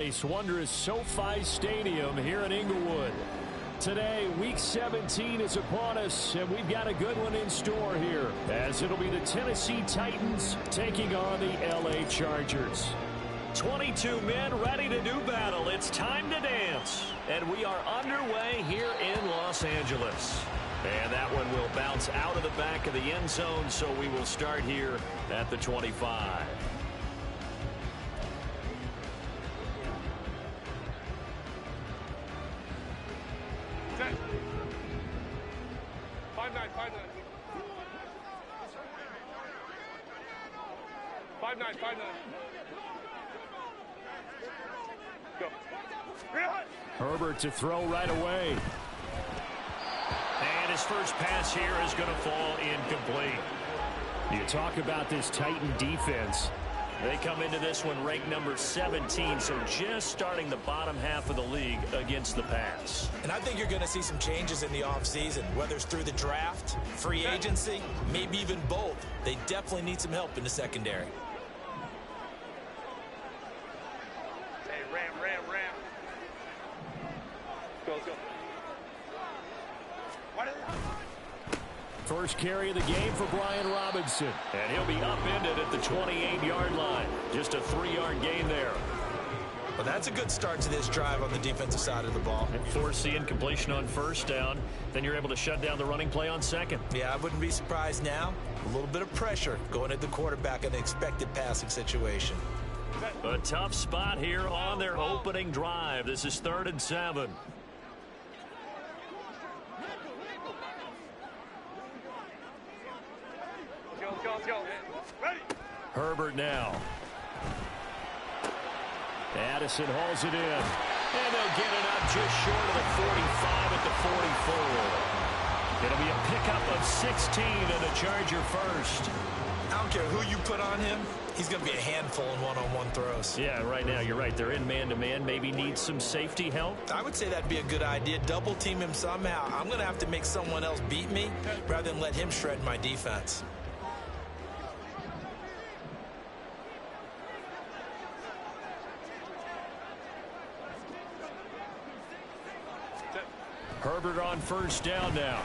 Wondrous SoFi Stadium here in Inglewood. Today, Week 17 is upon us, and we've got a good one in store here, as it'll be the Tennessee Titans taking on the LA Chargers. 22 men ready to do battle. It's time to dance, and we are underway here in Los Angeles. And that one will bounce out of the back of the end zone, so we will start here at the 25. Herbert to throw right away. And his first pass here is going to fall incomplete. You talk about this Titan defense. They come into this one ranked number 17, so just starting the bottom half of the league against the pass. And I think you're going to see some changes in the offseason, whether it's through the draft, free agency, maybe even both. They definitely need some help in the secondary. Hey, Ram. Go. First carry of the game for Brian Robinson. And he'll be upended at the 28-yard line. Just a 3-yard gain there. Well, that's a good start to this drive on the defensive side of the ball. And force the incompletion on first down. Then you're able to shut down the running play on second. Yeah, I wouldn't be surprised now. A little bit of pressure going at the quarterback in the expected passing situation. A tough spot here on their opening drive. This is 3rd and 7. Go. Ready. Herbert now. Addison hauls it in. And they'll get it up just short of the 45 at the 44. It'll be a pickup of 16 and a Charger first. I don't care who you put on him. He's going to be a handful in one-on-one throws. Yeah, right now, you're right. They're in man-to-man. Maybe need some safety help. I would say that'd be a good idea. Double team him somehow. I'm going to have to make someone else beat me rather than let him shred my defense. Herbert on first down now.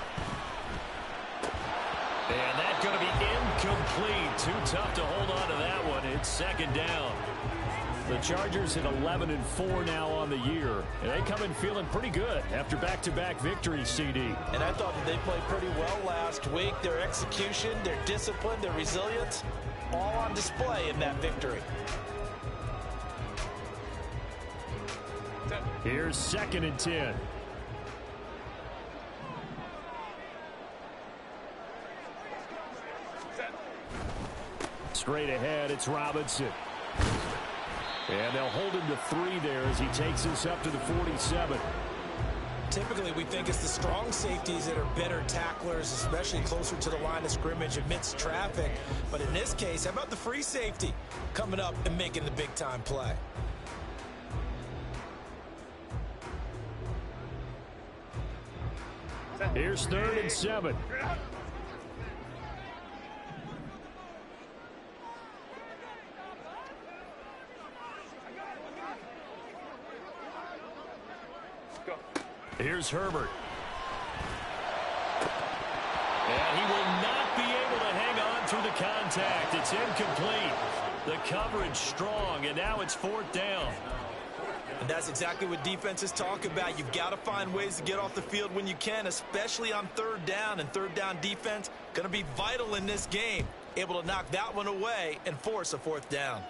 And that's going to be incomplete. Too tough to hold on to that one. It's 2nd down. The Chargers at 11-4 now on the year. And they come in feeling pretty good after back-to-back victories, CD. And I thought that they played pretty well last week. Their execution, their discipline, their resilience, all on display in that victory. Here's 2nd and 10. Straight ahead, it's Robinson. And they'll hold him to 3 there as he takes us up to the 47. Typically, we think it's the strong safeties that are better tacklers, especially closer to the line of scrimmage amidst traffic. But in this case, how about the free safety coming up and making the big-time play? Here's 3rd and 7. Here's Herbert. And he will not be able to hang on through the contact. It's incomplete. The coverage strong, and now it's 4th down. And that's exactly what defenses talk about. You've got to find ways to get off the field when you can, especially on 3rd down. And 3rd down defense going to be vital in this game. Able to knock that one away and force a 4th down.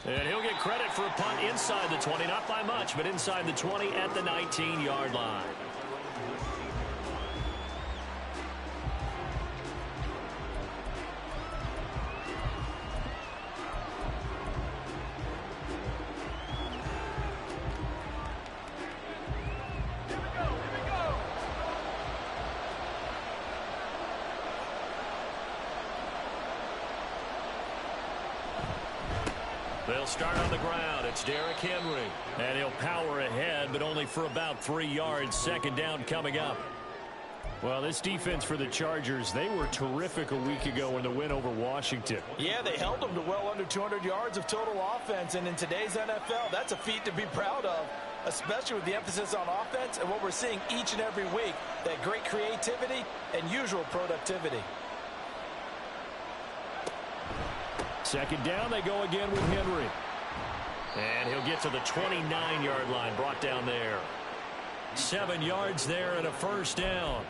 And he'll get credit for a punt inside the 20, not by much, but inside the 20 at the 19-yard line. They'll start on the ground. It's Derrick Henry. And he'll power ahead, but only for about 3 yards. 2nd down coming up. Well, this defense for the Chargers, they were terrific a week ago in the win over Washington. Yeah, they held them to well under 200 yards of total offense, and in today's NFL, that's a feat to be proud of, especially with the emphasis on offense and what we're seeing each and every week, that great creativity and usual productivity. Second down, they go again with Henry. And he'll get to the 29-yard line, brought down there. 7 yards there and a first down.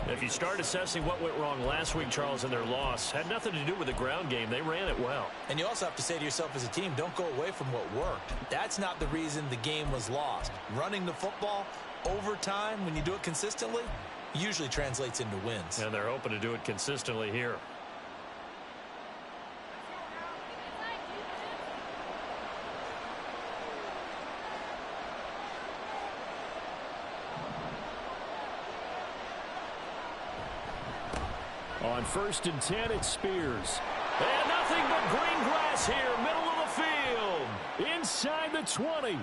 If you start assessing what went wrong last week, Charles, in their loss, had nothing to do with the ground game. They ran it well. And you also have to say to yourself as a team, don't go away from what worked. That's not the reason the game was lost. Running the football over time, when you do it consistently, usually translates into wins. And they're hoping to do it consistently here. On 1st and 10, it's Spears. And nothing but green grass here, middle of the field. Inside the 20.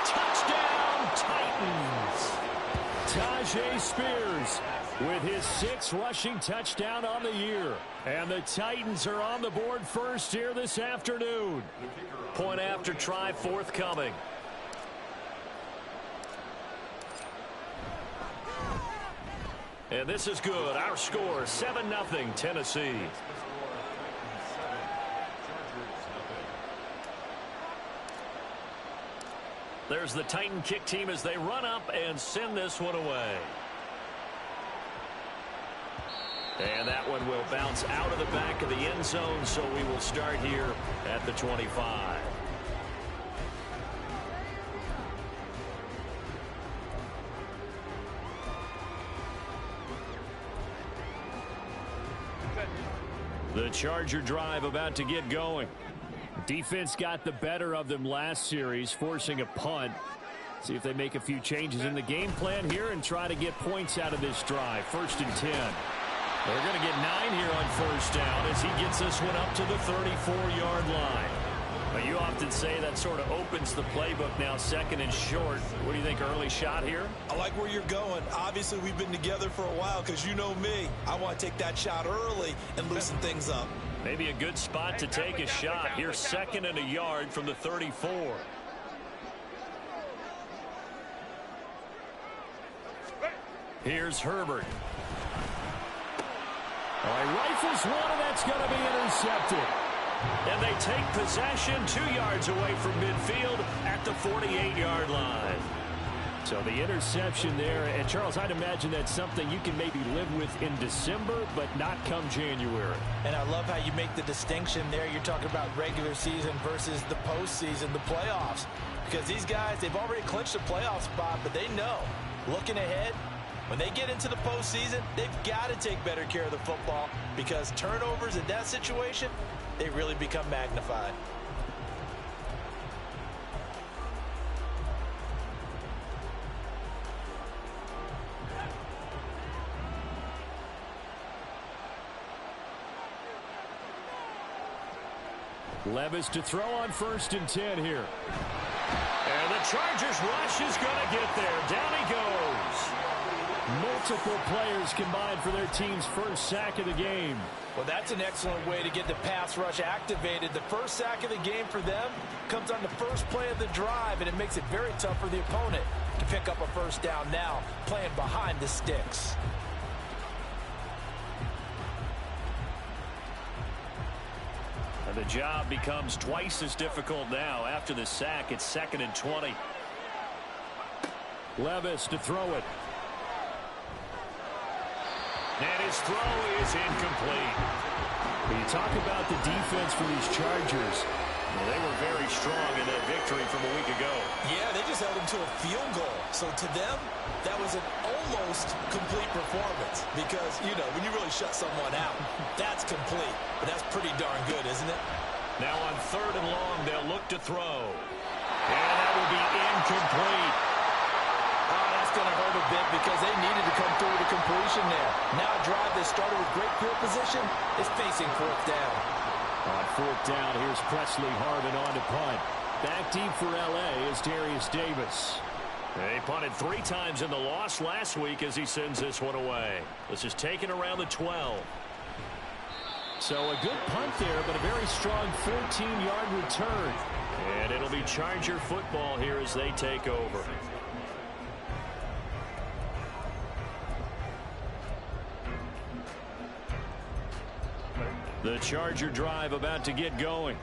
Touchdown, Titans. Tajay Spears with his 6th rushing touchdown on the year. And the Titans are on the board first here this afternoon. Point after try forthcoming. And this is good. Our score, 7-0 Tennessee. There's the Titan kick team as they run up and send this one away. And that one will bounce out of the back of the end zone, so we will start here at the 25. The Charger drive about to get going. Defense got the better of them last series, forcing a punt. See if they make a few changes in the game plan here and try to get points out of this drive. 1st and 10. They're going to get 9 here on 1st down as he gets this one up to the 34-yard line. But you often say that sort of opens the playbook now, 2nd and short. What do you think, early shot here? I like where you're going. Obviously, we've been together for a while because you know me. I want to take that shot early and loosen things up. Maybe a good spot to take a shot. Here's 2nd and a yard from the 34. Here's Herbert. All right, rifles one, and that's going to be intercepted. And they take possession 2 yards away from midfield at the 48-yard line. So the interception there, and Charles, I'd imagine that's something you can maybe live with in December, but not come January. And I love how you make the distinction there. You're talking about regular season versus the postseason, the playoffs. Because these guys, they've already clinched a playoff spot, but they know, looking ahead, when they get into the postseason, they've got to take better care of the football because turnovers in that situation, they really become magnified. Levis to throw on 1st and 10 here. And the Chargers rush is going to get there. Down he goes. Multiple players combined for their team's 1st sack of the game. Well, that's an excellent way to get the pass rush activated. The 1st sack of the game for them comes on the 1st play of the drive, and it makes it very tough for the opponent to pick up a 1st down now, playing behind the sticks. And the job becomes twice as difficult now. After the sack, it's 2nd and 20. Levis to throw it. And his throw is incomplete. When you talk about the defense for these Chargers, well, they were very strong in that victory from a week ago. Yeah, they just held them to a field goal. So to them, that was an almost complete performance because, you know, when you really shut someone out, that's complete. But that's pretty darn good, isn't it? Now on 3rd and long, they'll look to throw. And that will be incomplete. Going to hurt a bit because they needed to come through to completion there. Now a drive that started with great field position is facing 4th down. On 4th down, here's Presley Harvin on to punt. Back deep for L.A. is Darius Davis. He punted 3 times in the loss last week as he sends this one away. This is taken around the 12. So a good punt there, but a very strong 14-yard return. And it'll be Charger football here as they take over. The Charger drive about to get going.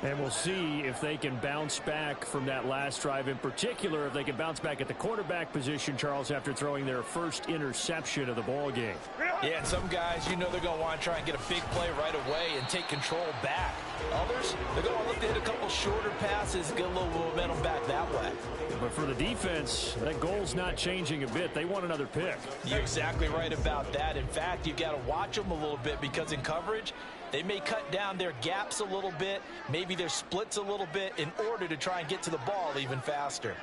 And we'll see if they can bounce back from that last drive, in particular if they can bounce back at the quarterback position, Charles, after throwing their first interception of the ball game. Yeah, and some guys, you know they're going to want to try and get a big play right away and take control back. Others, they're going to look to hit a couple shorter passes, get a little momentum back that way. But for the defense, that goal's not changing a bit. They want another pick. You're exactly right about that. In fact, you've got to watch them a little bit because in coverage, they may cut down their gaps a little bit, maybe their splits a little bit in order to try and get to the ball even faster.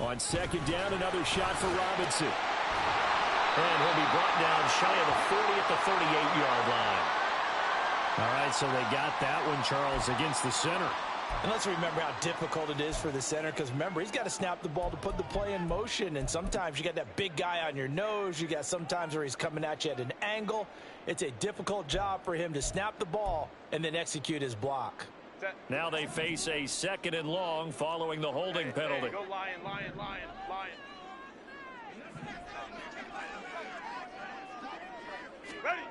On second down, another shot for Robinson. And he'll be brought down shy of the 40 at the 38-yard line. All right, so they got that one, Charles, against the center. And let's remember how difficult it is for the center, because remember, he's got to snap the ball to put the play in motion, and sometimes you got that big guy on your nose. You got sometimes where he's coming at you at an angle. It's a difficult job for him to snap the ball and then execute his block. Now they face a 2nd and long following the holding penalty. Go Lion, Lion, Lion, Lion. Ready.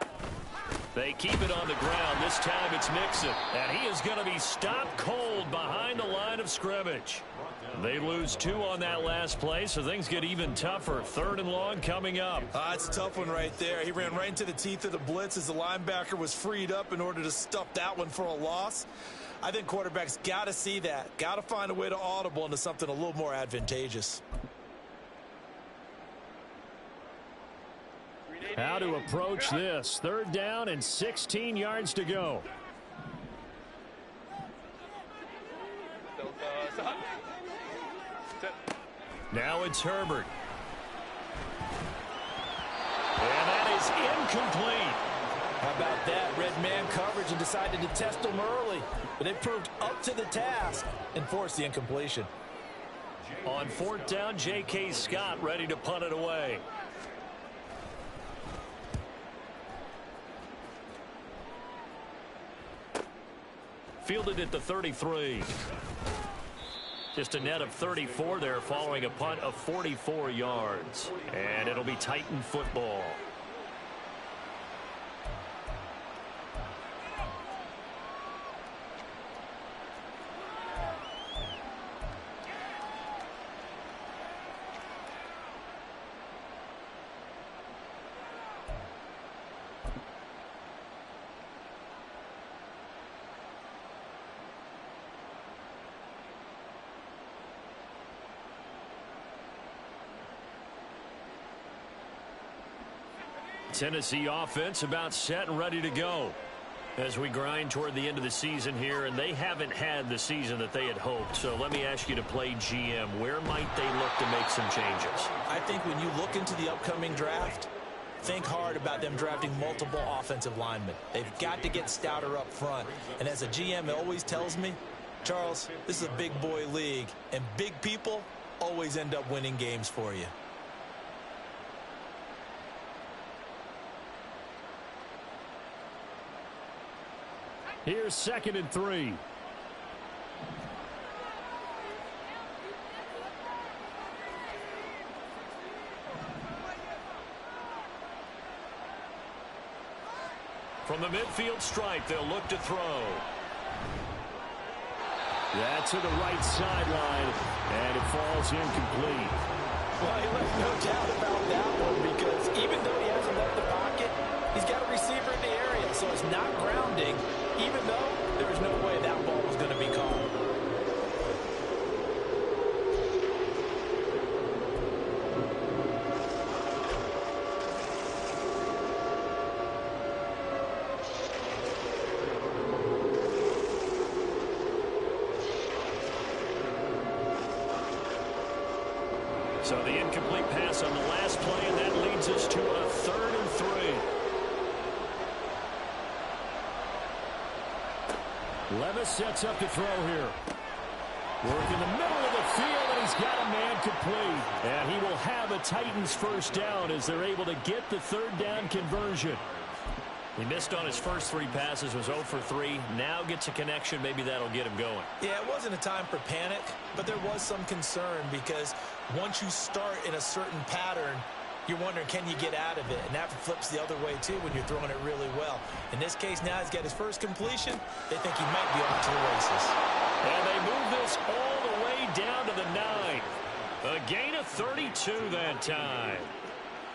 They keep it on the ground. This time it's Mixon. And he is going to be stopped cold behind the line of scrimmage. They lose 2 on that last play, so things get even tougher. 3rd and long coming up. It's a tough one right there. He ran right into the teeth of the blitz as the linebacker was freed up in order to stuff that one for a loss. I think quarterbacks got to see that. Got to find a way to audible into something a little more advantageous. How to approach this. 3rd down and 16 yards to go. Now it's Herbert. And that is incomplete. How about that? Red man coverage and decided to test them early. But they proved up to the task and forced the incompletion. On 4th down, J.K. Scott ready to punt it away. Fielded at the 33. Just a net of 34 there following a punt of 44 yards. And it'll be Titan football. Tennessee offense about set and ready to go as we grind toward the end of the season here, and they haven't had the season that they had hoped. So let me ask you to play GM. Where might they look to make some changes? I think when you look into the upcoming draft, think hard about them drafting multiple offensive linemen. They've got to get stouter up front. And as a GM, it always tells me, Charles, this is a big boy league, and big people always end up winning games for you. Here's 2nd and 3. From the midfield stripe, they'll look to throw. That's to the right sideline, and it falls incomplete. Well, he left no doubt about that one, because even though he hasn't left the pocket, he's got a receiver in the area, so it's not grounding, even though there was no way that ball was going to be caught. So the incomplete pass on the last play, and that leads us to a 3rd and 3. Levis sets up to throw here. Work in the middle of the field, and he's got a man complete. And he will have a Titans first down as they're able to get the third down conversion. He missed on his first 3 passes, was 0 for 3. Now gets a connection. Maybe that'll get him going. Yeah, it wasn't a time for panic, but there was some concern because once you start in a certain pattern, you're wondering, can you get out of it? And that flips the other way, too, when you're throwing it really well. In this case, now he's got his first completion. They think he might be off to the races. And they move this all the way down to the 9. A gain of 32 that time.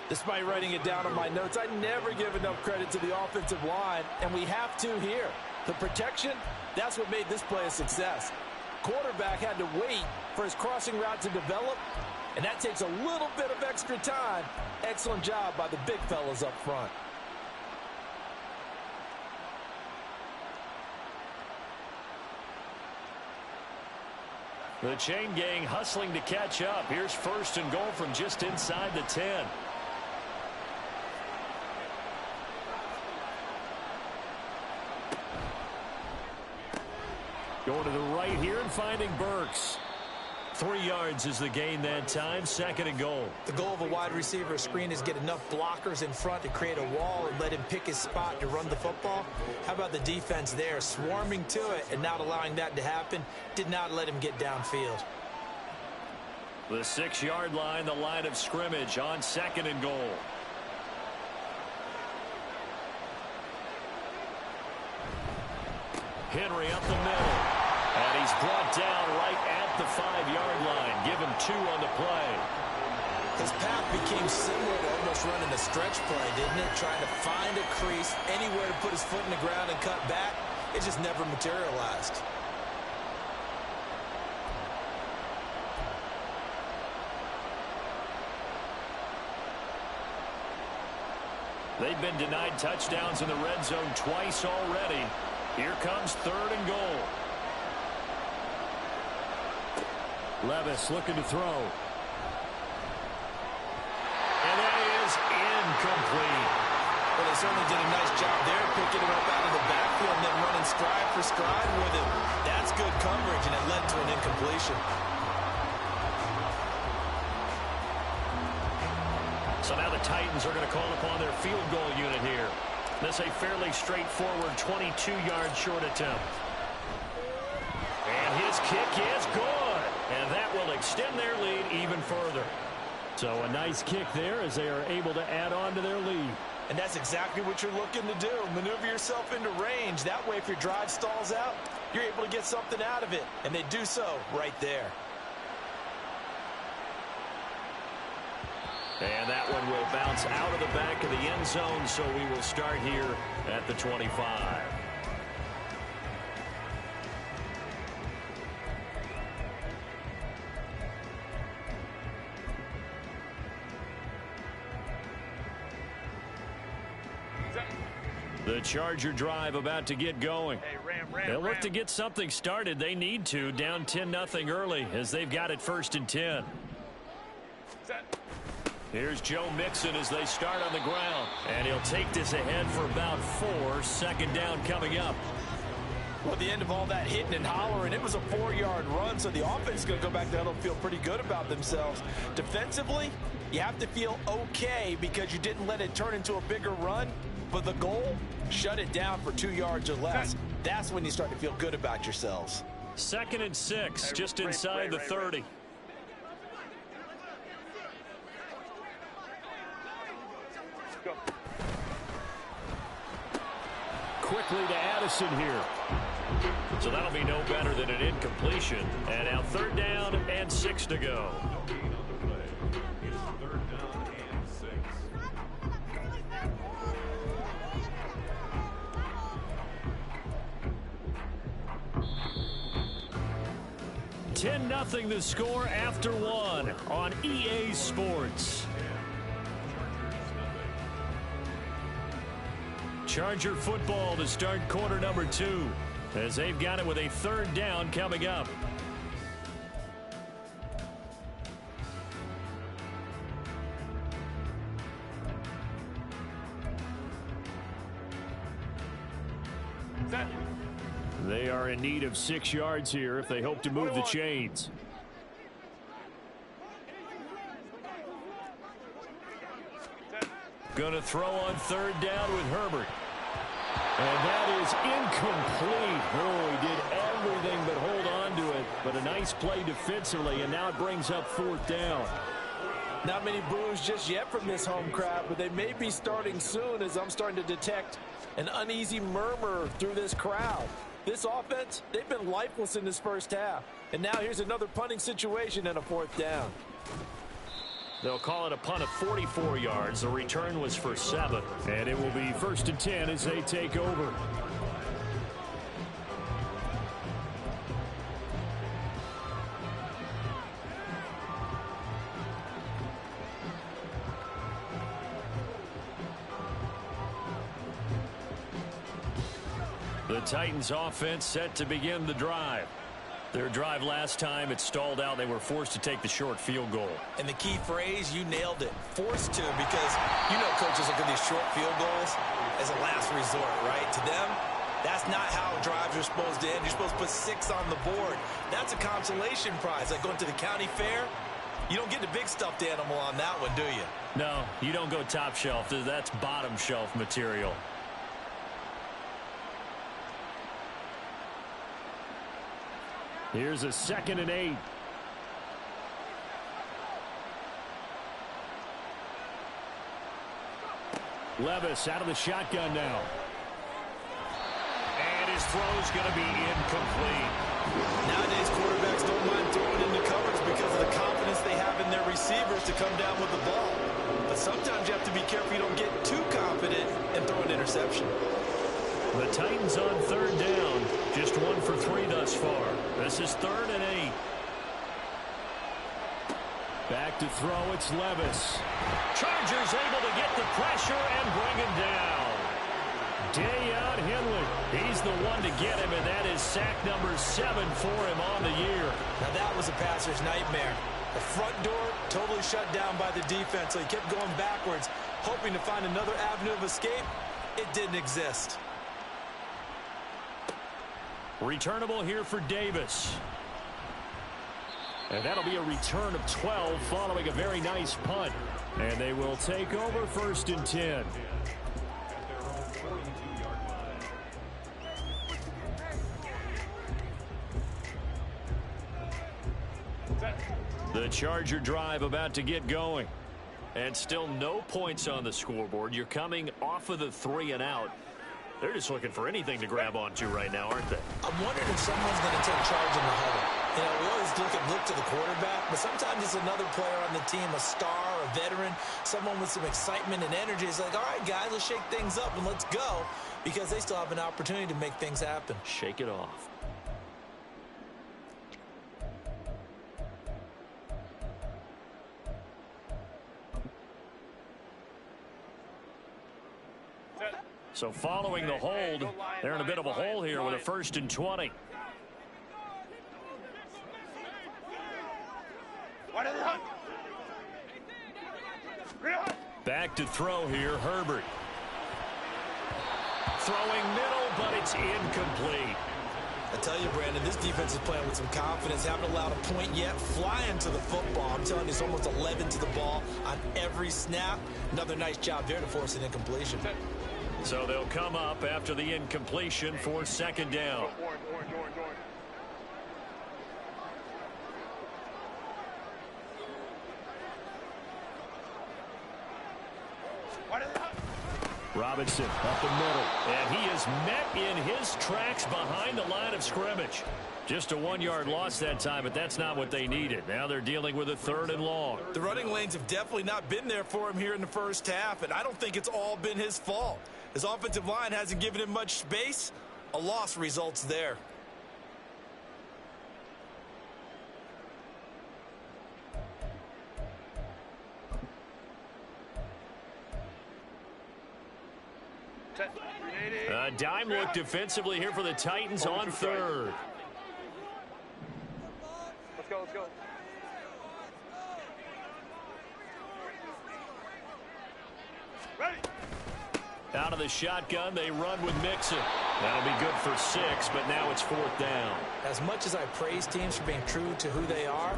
Despite writing it down on my notes, I never give enough credit to the offensive line, and we have to here. The protection, that's what made this play a success. Quarterback had to wait for his crossing route to develop, and that takes a little bit of extra time. Excellent job by the big fellas up front. The chain gang hustling to catch up. Here's 1st and goal from just inside the 10. Going to the right here and finding Burks. 3 yards is the gain that time. 2nd and goal. The goal of a wide receiver screen is get enough blockers in front to create a wall and let him pick his spot to run the football. How about the defense there, swarming to it and not allowing that to happen? Did not let him get downfield. The 6-yard line, the line of scrimmage on 2nd and goal. Henry up the middle. And he's brought down right at the 5-yard line. Give him 2 on the play. His path became similar to almost running a stretch play, didn't it? Trying to find a crease, anywhere to put his foot in the ground and cut back. It just never materialized. They've been denied touchdowns in the red zone twice already. Here comes 3rd and goal. Levis looking to throw. And that is incomplete. Well, they certainly did a nice job there, picking him up out of the backfield and then running stride for stride with him. That's good coverage, and it led to an incompletion. So now the Titans are going to call upon their field goal unit here. This is a fairly straightforward 22-yard short attempt. And his kick is good. And that will extend their lead even further. So a nice kick there as they are able to add on to their lead. And that's exactly what you're looking to do. Maneuver yourself into range. That way, if your drive stalls out, you're able to get something out of it. And they do so right there. And that one will bounce out of the back of the end zone, so we will start here at the 25. The Charger drive about to get going. They'll look to get something started. They need to, down 10-0 early as they've got it 1st and 10. Here's Joe Mixon as they start on the ground. And he'll take this ahead for about 4. 2nd down coming up. Well, at the end of all that hitting and hollering, it was a 4-yard run, so the offense is going to go back there and feel pretty good about themselves. Defensively, you have to feel okay because you didn't let it turn into a bigger run. But the goal, shut it down for 2 yards or less. That's when you start to feel good about yourselves. 2nd and 6, just inside the 30. Go. Quickly to Addison here. So that'll be no better than an incompletion. And now 3rd down and 6 to go. 10-0 the score after 1 on EA Sports. Charger football to start quarter number 2 as they've got it with a 3rd down coming up. They are in need of 6 yards here if they hope to move the chains. Going to throw on third down with Herbert. And that is incomplete. Oh, he did everything but hold on to it. But a nice play defensively, and now it brings up fourth down. Not many boos just yet from this home crowd, but they may be starting soon as I'm starting to detect an uneasy murmur through this crowd. This offense, they've been lifeless in this first half. And now here's another punting situation and a fourth down. They'll call it a punt of 44 yards. The return was for 7. And it will be 1st and 10 as they take over. The Titans offense set to begin the drive. Their drive last time, it stalled out. They were forced to take the short field goal. And the key phrase, you nailed it. Forced to, because you know coaches look at these short field goals as a last resort, right? To them, that's not how drives are supposed to end. You're supposed to put 6 on the board. That's a consolation prize. Like going to the county fair, you don't get the big stuffed animal on that one, do you? No, you don't go top shelf. That's bottom shelf material. Here's a 2nd and 8. Levis out of the shotgun now. And his throw's going to be incomplete. Nowadays, quarterbacks don't mind throwing into coverage because of the confidence they have in their receivers to come down with the ball. But sometimes you have to be careful you don't get too confident and throw an interception. The Titans on third down. Just 1 for 3 thus far. This is 3rd and 8. Back to throw, it's Levis. Chargers able to get the pressure and bring him down. Dayon Henley. He's the one to get him, and that is sack number 7 for him on the year. Now that was a passer's nightmare. The front door totally shut down by the defense, so he kept going backwards, hoping to find another avenue of escape. It didn't exist. Returnable here for Davis. And that'll be a return of 12 following a very nice punt. And they will take over 1st and 10. The Charger drive about to get going. And still no points on the scoreboard. You're coming off of the 3 and out. They're just looking for anything to grab onto right now, aren't they? I'm wondering if someone's going to take charge in the huddle. You know, we always look to the quarterback, but sometimes it's another player on the team, a star, a veteran, someone with some excitement and energy. It's like, all right, guys, let's shake things up and let's go, because they still have an opportunity to make things happen. Shake it off. So following the hold, they're in a bit of a hole here with a 1st and 20. Back to throw here, Herbert. Throwing middle, but it's incomplete. I tell you, Brandon, this defense is playing with some confidence. Haven't allowed a point yet. Flying to the football. I'm telling you, it's almost 11 to the ball on every snap. Another nice job there to force an incompletion. So they'll come up after the incompletion for 2nd down. Robinson up the middle. And he is met in his tracks behind the line of scrimmage. Just a 1-yard loss that time, but that's not what they needed. Now they're dealing with a 3rd and long. The running lanes have definitely not been there for him here in the first half, and I don't think it's all been his fault. His offensive line hasn't given him much space. A loss results there. A dime look defensively here for the Titans on 3rd. Let's go, let's go. Ready. Out of the shotgun, they run with Mixon. That'll be good for 6, but now it's 4th down. As much as I praise teams for being true to who they are,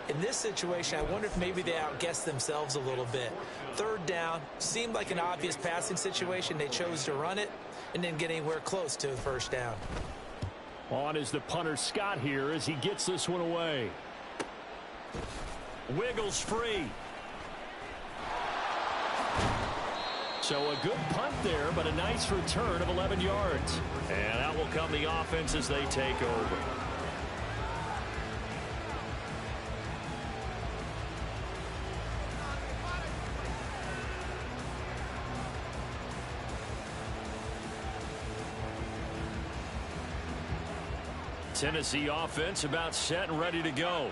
in this situation, I wonder if maybe they outguessed themselves a little bit. 3rd down, seemed like an obvious passing situation. They chose to run it and didn't get anywhere close to the 1st down. On is the punter Scott here as he gets this one away. Wiggles free. So a good punt there, but a nice return of 11 yards. And out will come the offense as they take over. Tennessee offense about set and ready to go.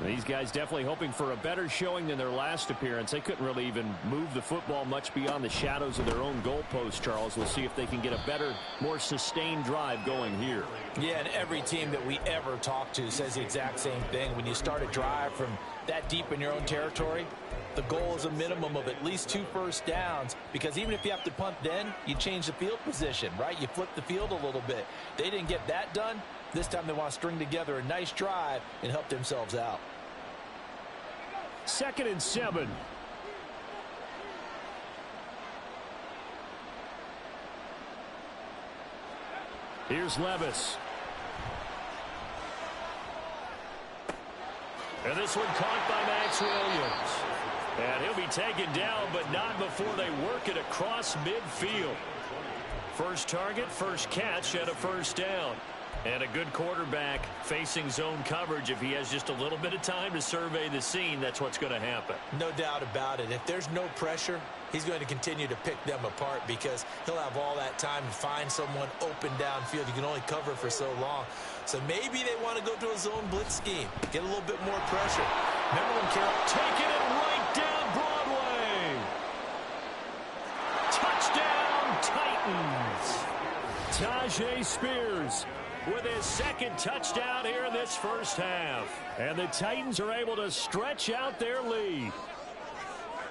These guys definitely hoping for a better showing than their last appearance. They couldn't really even move the football much beyond the shadows of their own goalpost, Charles. We'll see if they can get a better, more sustained drive going here. Yeah, and every team that we ever talk to says the exact same thing. When you start a drive from that deep in your own territory, the goal is a minimum of at least 2 first downs, because even if you have to punt then, you change the field position, right? You flip the field a little bit. They didn't get that done. This time they want to string together a nice drive and help themselves out. 2nd and 7. Here's Levis. And this one caught by Max Williams. And he'll be taken down, but not before they work it across midfield. First target, first catch, and a 1st down. And a good quarterback facing zone coverage. If he has just a little bit of time to survey the scene, that's what's going to happen. No doubt about it. If there's no pressure, he's going to continue to pick them apart, because he'll have all that time to find someone open downfield. You can only cover for so long. So maybe they want to go to a zone blitz scheme, get a little bit more pressure. Remember when Carroll taking it right down Broadway. Touchdown Titans. Tajay Spears with his 2nd touchdown here in this 1st half. And the Titans are able to stretch out their lead.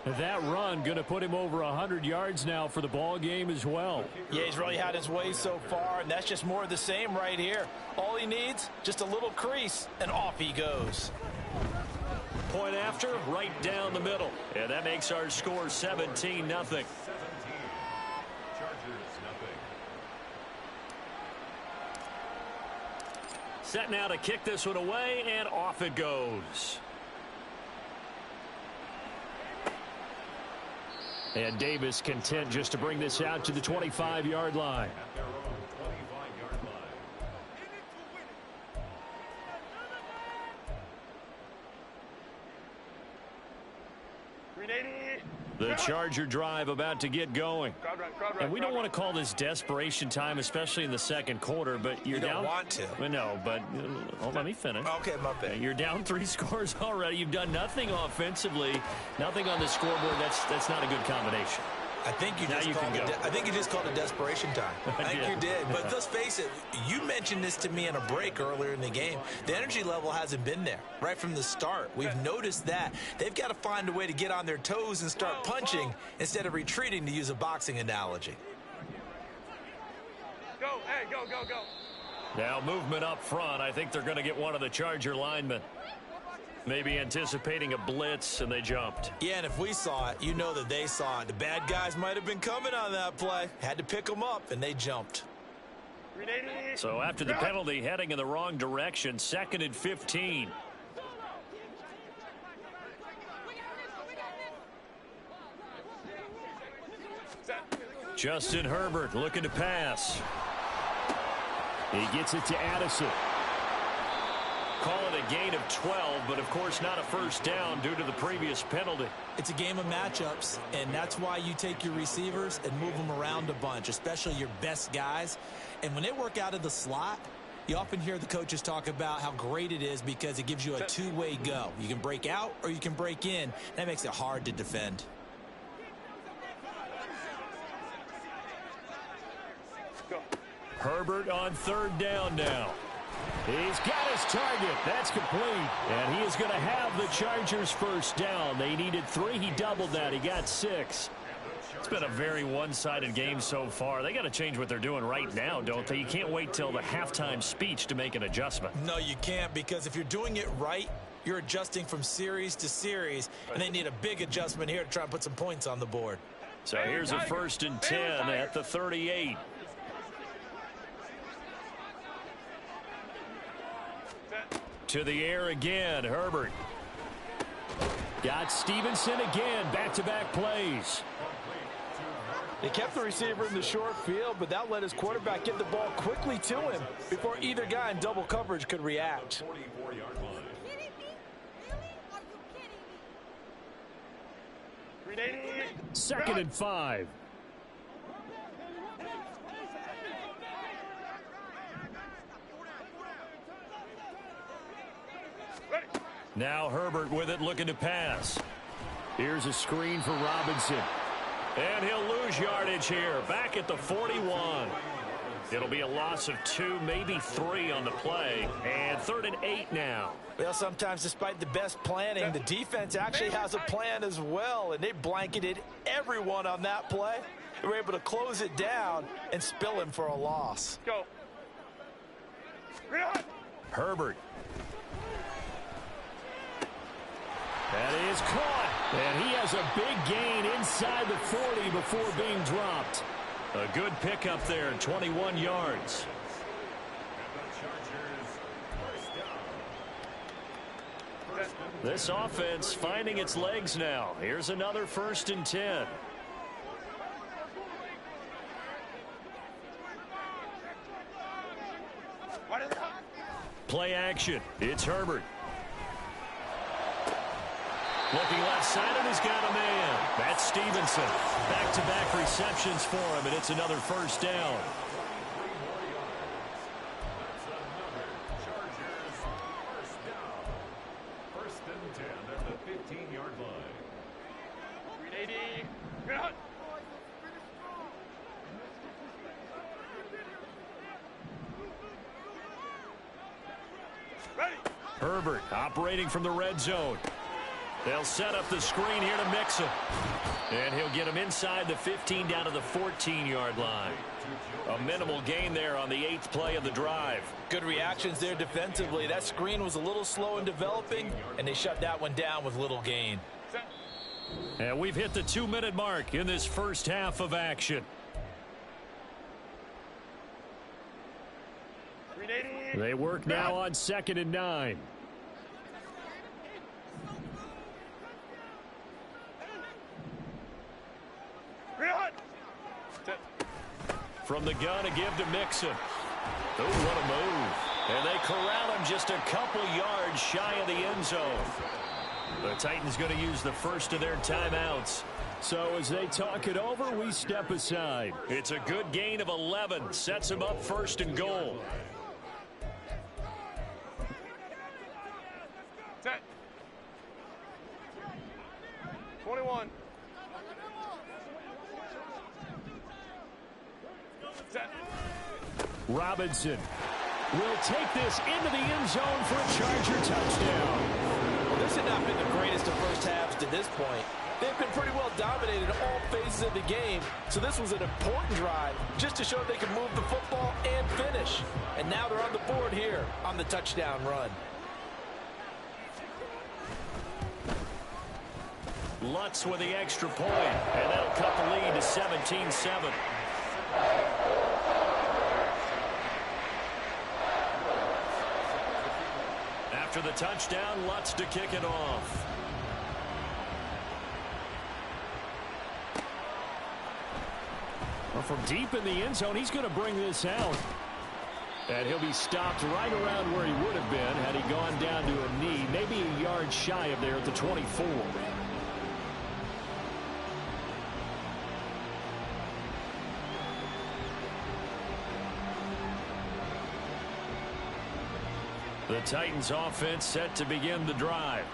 That run going to put him over 100 yards now for the ball game as well. Yeah, he's really had his way so far, and that's just more of the same right here. All he needs, just a little crease, and off he goes. Point after, right down the middle. And that makes our score 17-0. Set now to kick this one away, and off it goes. And Davis content just to bring this out to the 25-yard line. The Charger drive about to get going. And we don't want to call this desperation time, especially in the 2nd quarter, but you're down. You don't want to. Well, no, but let me finish. Okay, my bad. You're down 3 scores already. You've done nothing offensively, nothing on the scoreboard. That's not a good combination. I think you just called it desperation time. I think you did. But let's face it, you mentioned this to me in a break earlier in the game. The energy level hasn't been there right from the start. We've noticed that. They've got to find a way to get on their toes and start punching instead of retreating, to use a boxing analogy. Go, hey, go, go, go. Now movement up front. I think they're going to get one of the Charger linemen. Maybe anticipating a blitz, and they jumped. Yeah, and if we saw it, you know that they saw it. The bad guys might have been coming on that play. Had to pick them up, and they jumped. So after the penalty, heading in the wrong direction, 2nd and 15. Justin Herbert looking to pass. He gets it to Addison. Call it a gain of 12, but of course not a 1st down due to the previous penalty. It's a game of matchups, and that's why you take your receivers and move them around a bunch, especially your best guys. And when they work out of the slot, you often hear the coaches talk about how great it is because it gives you a two-way go. You can break out or you can break in. That makes it hard to defend. Herbert on 3rd down now. He's got his target. That's complete. And he is going to have the Chargers 1st down. They needed 3. He doubled that. He got 6. It's been a very one-sided game so far. They got to change what they're doing right now, don't they? You can't wait till the halftime speech to make an adjustment. No, you can't, because if you're doing it right, you're adjusting from series to series, and they need a big adjustment here to try and put some points on the board. So here's a 1st and 10 at the 38. To the air again, Herbert. Got Stevenson again, back-to-back plays. They kept the receiver in the short field, but that let his quarterback get the ball quickly to him before either guy in double coverage could react. 2nd and 5. Now Herbert with it, looking to pass. Here's a screen for Robinson. And he'll lose yardage here, back at the 41. It'll be a loss of 2, maybe 3 on the play. And 3rd and 8 now. Well, sometimes despite the best planning, the defense actually has a plan as well, and they blanketed everyone on that play. They were able to close it down and spill him for a loss. Go. Herbert. That is caught. And he has a big gain inside the 40 before being dropped. A good pickup there, 21 yards. This offense finding its legs now. Here's another 1st and 10. Play action. It's Herbert. Looking left side, and he's got a man. That's Stevenson. Back-to-back receptions for him, and it's another 1st down. Herbert operating from the red zone. They'll set up the screen here to mix him. And he'll get him inside the 15 down to the 14-yard line. A minimal gain there on the 8th play of the drive. Good reactions there defensively. That screen was a little slow in developing, and they shut that one down with little gain. And we've hit the 2-minute mark in this first half of action. They work now on 2nd and 9. From the gun, a give to Mixon. Oh, what a move. And they corral him just a couple yards shy of the end zone. The Titans going to use the first of their timeouts. So as they talk it over, we step aside. It's a good gain of 11. Sets them up 1st and goal. Set. 21. Set. Robinson will take this into the end zone for a Charger touchdown. Well, this had not been the greatest of first halves to this point. They've been pretty well dominated in all phases of the game, so this was an important drive just to show they could move the football and finish. And now they're on the board here on the touchdown run. Lutz with the extra point, and that'll cut the lead to 17-7. After the touchdown, Lutz to kick it off. Well, from deep in the end zone, he's going to bring this out. And he'll be stopped right around where he would have been had he gone down to a knee, maybe a yard shy of there at the 24. The Titans offense set to begin the drive.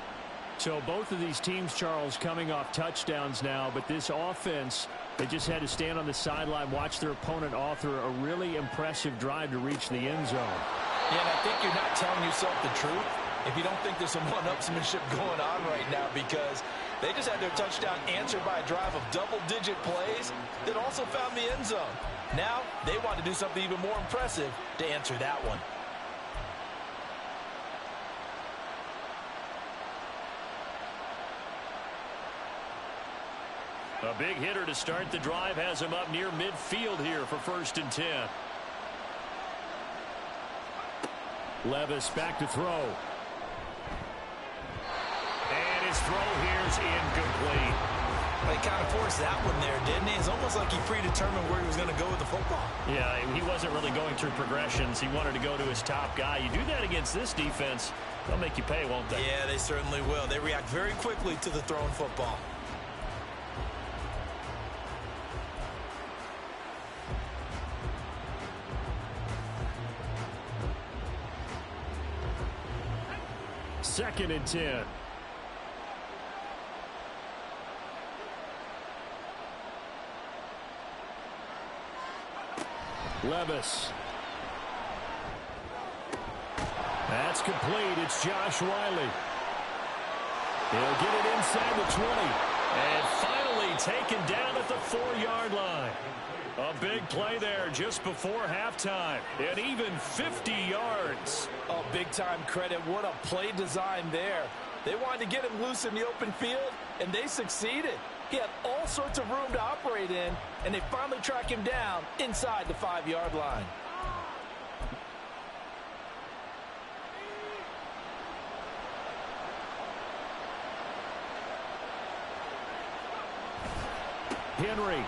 So both of these teams, Charles, coming off touchdowns now, but this offense, they just had to stand on the sideline, watch their opponent author a really impressive drive to reach the end zone. Yeah, and I think you're not telling yourself the truth if you don't think there's some one-upsmanship going on right now, because They just had their touchdown answered by a drive of double-digit plays that also found the end zone. Now they want to do something even more impressive to answer that one. A big hitter to start the drive has him up near midfield here for 1st and 10. Levis back to throw. And his throw here's incomplete. Well, he kind of forced that one there, didn't he? It's almost like he predetermined where he was going to go with the football. Yeah, he wasn't really going through progressions. He wanted to go to his top guy. You do that against this defense, they'll make you pay, won't they? Yeah, they certainly will. They react very quickly to the thrown football. Second and 10. Levis. That's complete. It's Josh Wiley. He'll get it inside the 20. And finally taken down at the 4-yard line. A big play there just before halftime. And even 50 yards. Oh, big-time credit. What a play design there. They wanted to get him loose in the open field, and they succeeded. He had all sorts of room to operate in, and they finally track him down inside the 5-yard line. Henry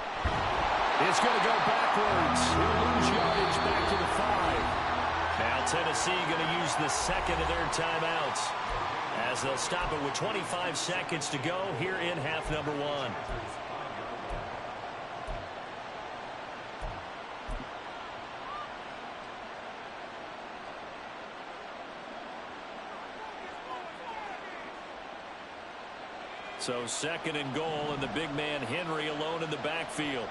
is going to go backwards. He'll lose yardage back to the 5. Now Tennessee going to use the second of their timeouts as they'll stop it with 25 seconds to go here in half number 1. So 2nd and goal, and the big man Henry alone in the backfield.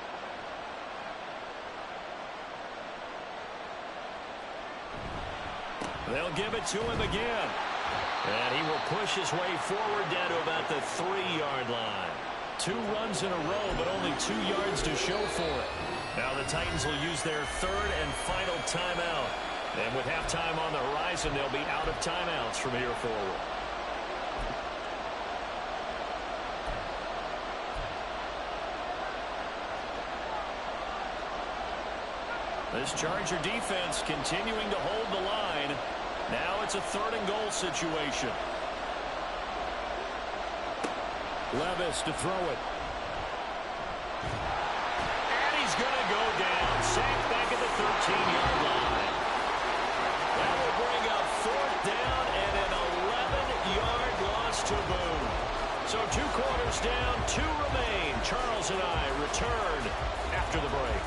They'll give it to him again. And he will push his way forward down to about the 3-yard line. 2 runs in a row, but only 2 yards to show for it. Now the Titans will use their 3rd and final timeout. And with halftime on the horizon, they'll be out of timeouts from here forward. This Charger defense continuing to hold the line. Now it's a 3rd and goal situation. Levis to throw it. And he's going to go down. Sacked back at the 13-yard line. That will bring up 4th down and an 11-yard loss to boot. So 2 quarters down, 2 remain. Charles and I return after the break.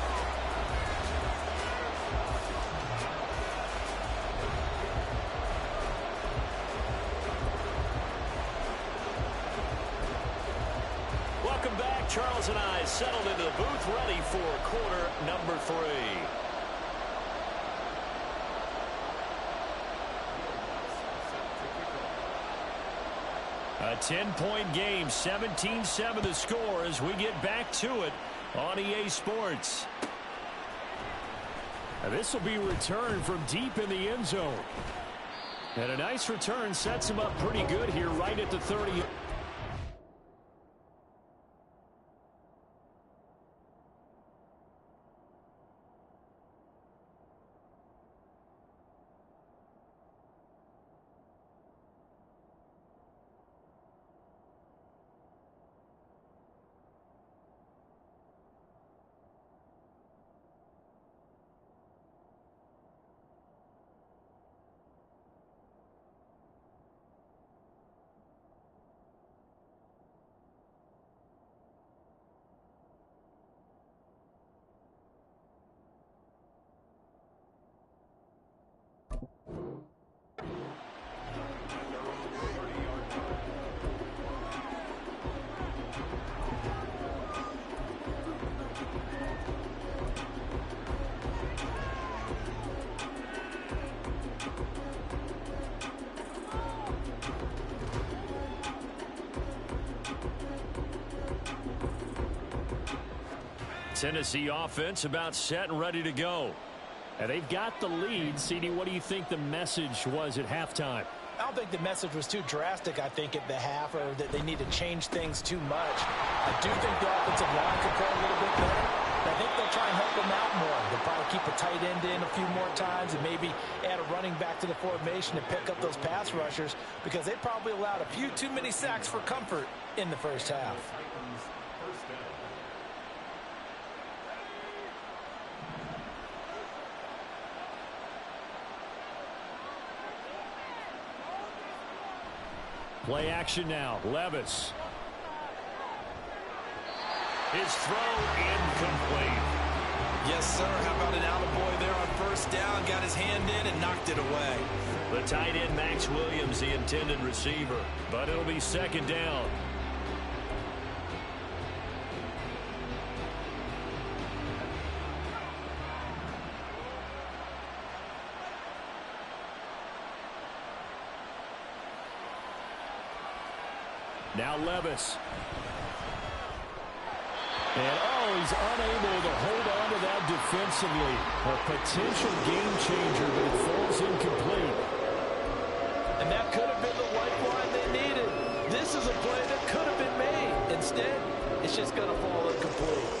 Charles and I settled into the booth, ready for quarter number 3. A 10-point game, 17-7 the score as we get back to it on EA Sports. This will be returned from deep in the end zone. And a nice return sets him up pretty good here right at the 30. Tennessee offense about set and ready to go. And they've got the lead. CD, what do you think the message was at halftime? I don't think the message was too drastic, I think, at the half, or that they need to change things too much. I do think the offensive line could play a little bit better. I think they'll try and help them out more. They'll probably keep a tight end in a few more times and maybe add a running back to the formation to pick up those pass rushers, because they probably allowed a few too many sacks for comfort in the first half. Play action now. Levis. His throw incomplete. Yes, sir. How about an attaboy there on first down? Got his hand in and knocked it away. The tight end, Max Williams, the intended receiver. But it'll be second down. Now Levis. And, he's unable to hold on to that defensively. A potential game changer, but it falls incomplete. And that could have been the lifeline they needed. This is a play that could have been made. Instead, it's just going to fall incomplete.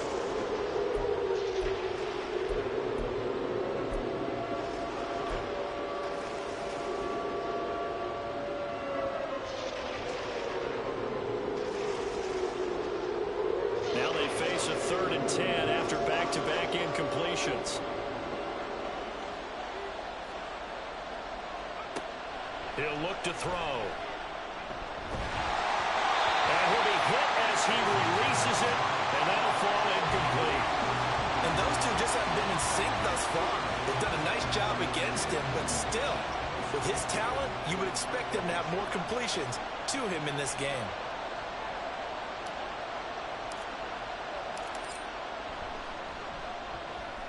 Face a 3rd and 10 after back-to-back incompletions. He'll look to throw. And he'll be hit as he releases it, and that'll fall incomplete. And those two just haven't been in sync thus far. They've done a nice job against him, but still, with his talent, you would expect them to have more completions to him in this game.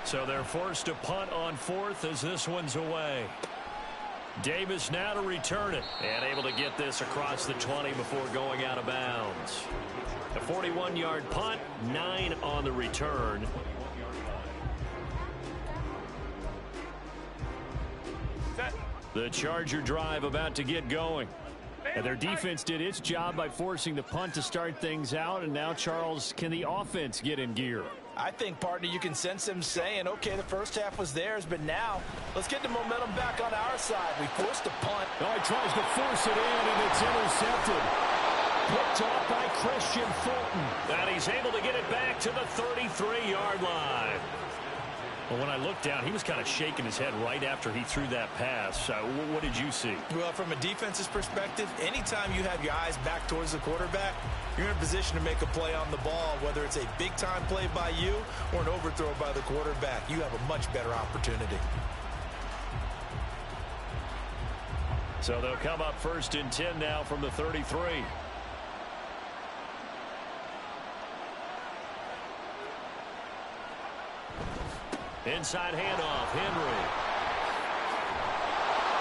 So they're forced to punt on 4th as this one's away. Davis now to return it, and able to get this across the 20 before going out of bounds. A 41-yard punt, 9 on the return. The Charger drive about to get going. And their defense did its job by forcing the punt to start things out, and now, Charles, can the offense get in gear? I think, partner, you can sense him saying, okay, the first half was theirs, but now let's get the momentum back on our side. We forced a punt. He tries to force it in, and it's intercepted. Picked off by Christian Fulton. And he's able to get it back to the 33-yard line. Well, when I looked down, he was kind of shaking his head right after he threw that pass. What did you see? Well, from a defense's perspective, anytime you have your eyes back towards the quarterback, you're in a position to make a play on the ball, whether it's a big-time play by you or an overthrow by the quarterback. You have a much better opportunity. So they'll come up 1st and 10 now from the 33. Inside handoff, Henry.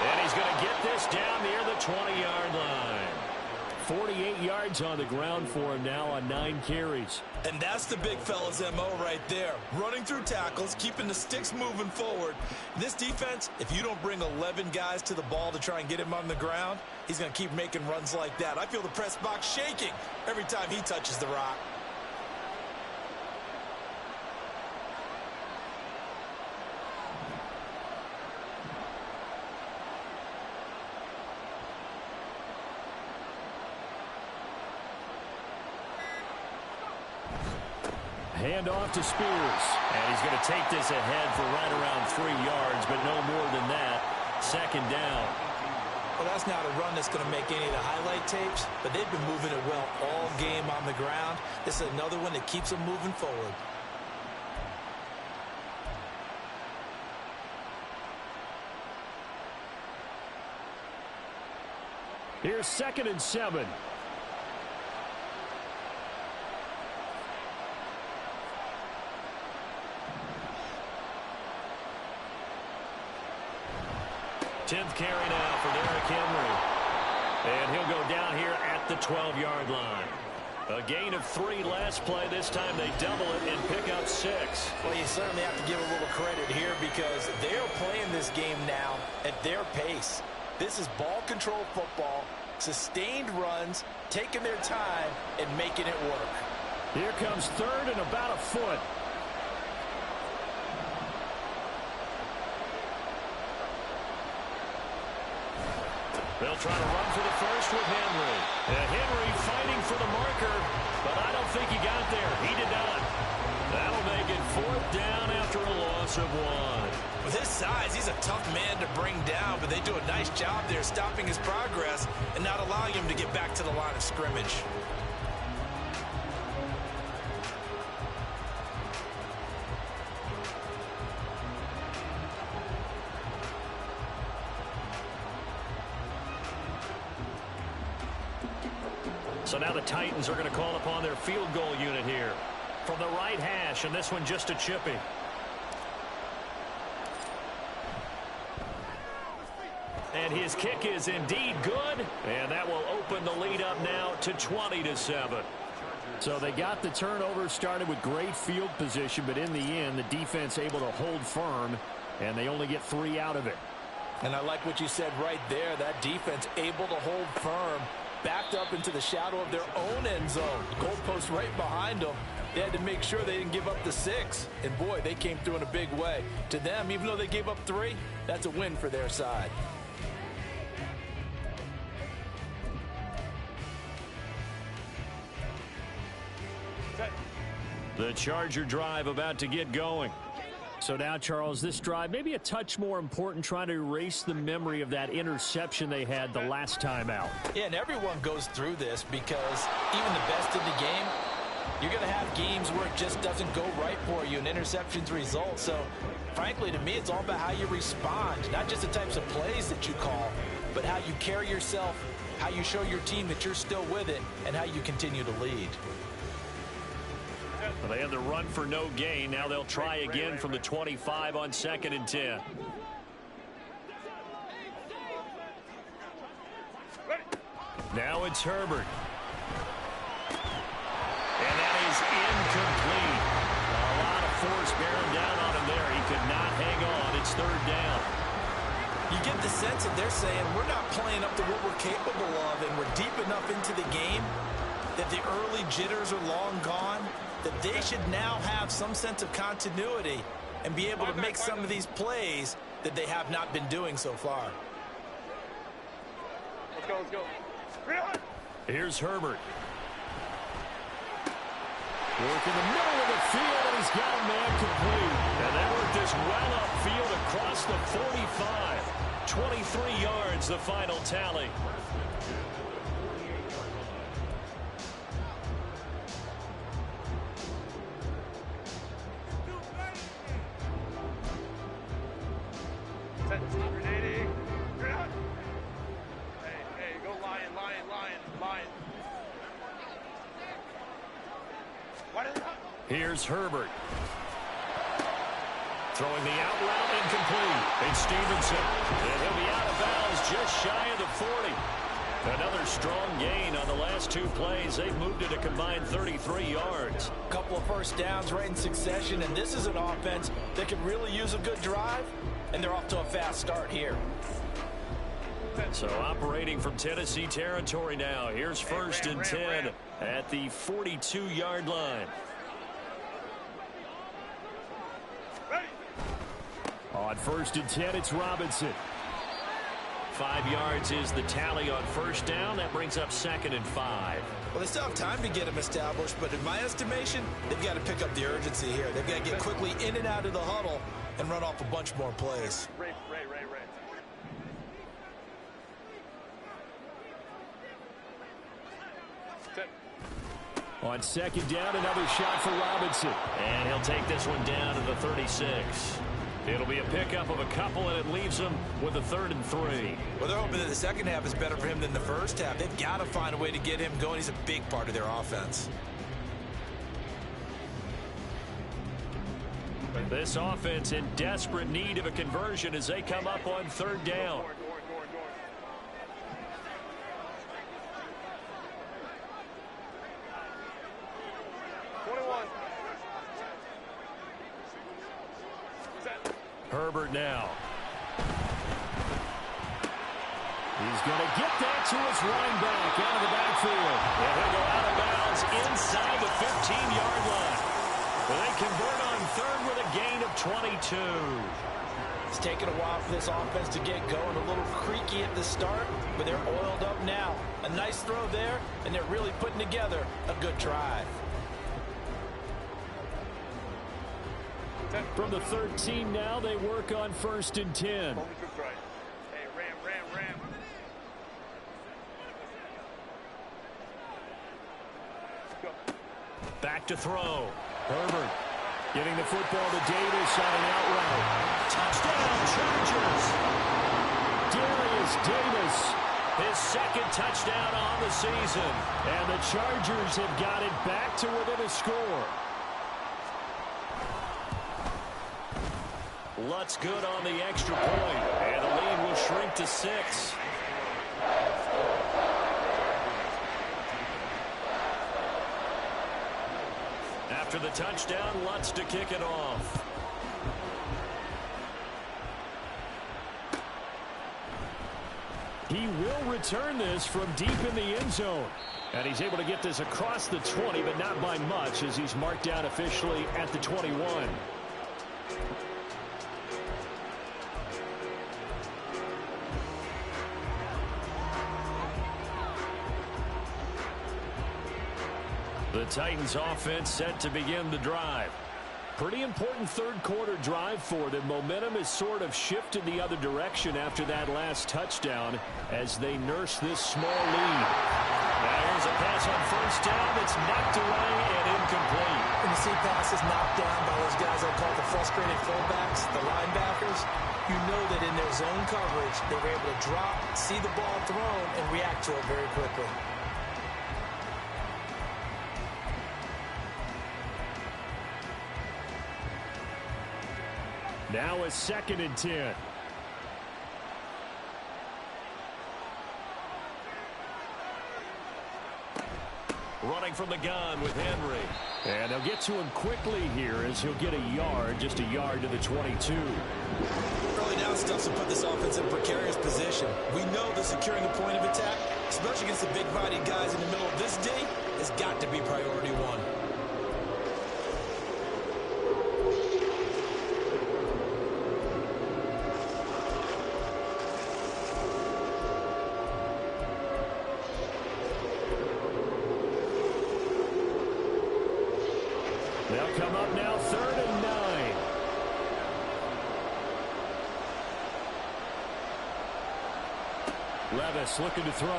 And he's going to get this down near the 20-yard line. 48 yards on the ground for him now on 9 carries. And that's the big fella's MO right there. Running through tackles, keeping the sticks moving forward. This defense, if you don't bring 11 guys to the ball to try and get him on the ground, he's going to keep making runs like that. I feel the press box shaking every time he touches the rock. Hand off to Spears. And he's going to take this ahead for right around 3 yards, but no more than that. 2nd down. Well, that's not a run that's going to make any of the highlight tapes, but they've been moving it well all game on the ground. This is another one that keeps them moving forward. Here's 2nd and 7. Tenth carry now for Derrick Henry. And he'll go down here at the 12-yard line. A gain of 3 last play. This time they double it and pick up 6. Well, you certainly have to give a little credit here because they're playing this game now at their pace. This is ball control football, sustained runs, taking their time, and making it work. Here comes third and about a foot. They'll try to run for the first with Henry. And Henry fighting for the marker, but I don't think he got there. He did not. That'll make it 4th down after a loss of 1. With his size, he's a tough man to bring down, but they do a nice job there stopping his progress and not allowing him to get back to the line of scrimmage. So now the Titans are going to call upon their field goal unit here. From the right hash, and this one just a chippy. And his kick is indeed good. And that will open the lead up now to 20-7. So they got the turnover, started with great field position, but in the end, the defense able to hold firm, and they only get 3 out of it. And I like what you said right there. That defense able to hold firm, backed up into the shadow of their own end zone. Goalpost right behind them. They had to make sure they didn't give up the 6. And, boy, they came through in a big way. To them, even though they gave up 3, that's a win for their side. The Charger drive about to get going. So now, Charles, this drive maybe a touch more important, trying to erase the memory of that interception they had the last time out. Yeah, and everyone goes through this because even the best in the game, you're going to have games where it just doesn't go right for you and interceptions result. So, frankly, to me, it's all about how you respond, not just the types of plays that you call, but how you carry yourself, how you show your team that you're still with it, and how you continue to lead. Well, they had the run for no gain. Now they'll try again from the 25 on 2nd and 10. Now it's Herbert. And that is incomplete. A lot of force bearing down on him there. He could not hang on. It's 3rd down. You get the sense that they're saying we're not playing up to what we're capable of, and we're deep enough into the game that the early jitters are long gone, that they should now have some sense of continuity and be able to make some of these plays that they have not been doing so far. Let's go, let's go. Here's Herbert. Work in the middle of the field, and he's got a man complete. And that worked this well upfield across the 45. 23 yards, the final tally. Hey, go lion. Here's Herbert. Throwing the out route incomplete. It's Stevenson. And he'll be out of bounds just shy of the 40. Another strong gain on the last 2 plays. They've moved it a combined 33 yards. A couple of first downs right in succession, and this is an offense that can really use a good drive, and they're off to a fast start here. So operating from Tennessee territory now. Here's 1st and 10 at the 42-yard line. On 1st and 10, it's Robinson. 5 yards is the tally on 1st down. That brings up 2nd and 5. Well, they still have time to get them established, but in my estimation, they've got to pick up the urgency here. They've got to get quickly in and out of the huddle and run off a bunch more plays. Ray. On 2nd down, another shot for Robinson. And he'll take this one down to the 36. It'll be a pickup of a couple, and it leaves him with a 3rd and 3. Well, they're hoping that the second half is better for him than the first half. They've got to find a way to get him going. He's a big part of their offense. This offense in desperate need of a conversion as they come up on 3rd down. Herbert now. He's going to get that to his running back out of the backfield. And he'll go out of bounds inside the 15-yard line. They convert on third with a gain of 22. It's taken a while for this offense to get going. A little creaky at the start, but they're oiled up now. A nice throw there, and they're really putting together a good drive. From the 13 now, they work on 1st and 10. Hey, ram. Go. Back to throw. Herbert getting the football to Davis on an out route. Touchdown, Chargers. Darius Davis, His second touchdown on the season. and the Chargers have got it back to within a score. Lutz good on the extra point, and the lead will shrink to 6. After the touchdown, Lutz to kick it off. He will return this from deep in the end zone. And he's able to get this across the 20, but not by much, as he's marked down officially at the 21. The Titans offense set to begin the drive. Pretty important third quarter drive for them. Momentum has sort of shifted the other direction after that last touchdown as they nurse this small lead. Now here's a pass on first down that's knocked away and incomplete. When you see passes knocked down by those guys I call the frustrated fullbacks, the linebackers, you know that in their zone coverage, they were able to drop, see the ball thrown, and react to it very quickly. Now a 2nd and 10. Running from the gun with Henry. And they'll get to him quickly here as he'll get a yard, just a yard to the 22. Early down stuff to put this offense in a precarious position. We know that securing the point of attack, especially against the big-bodied guys in the middle of this D, has got to be priority one. They'll come up now 3rd and 9. Levis looking to throw.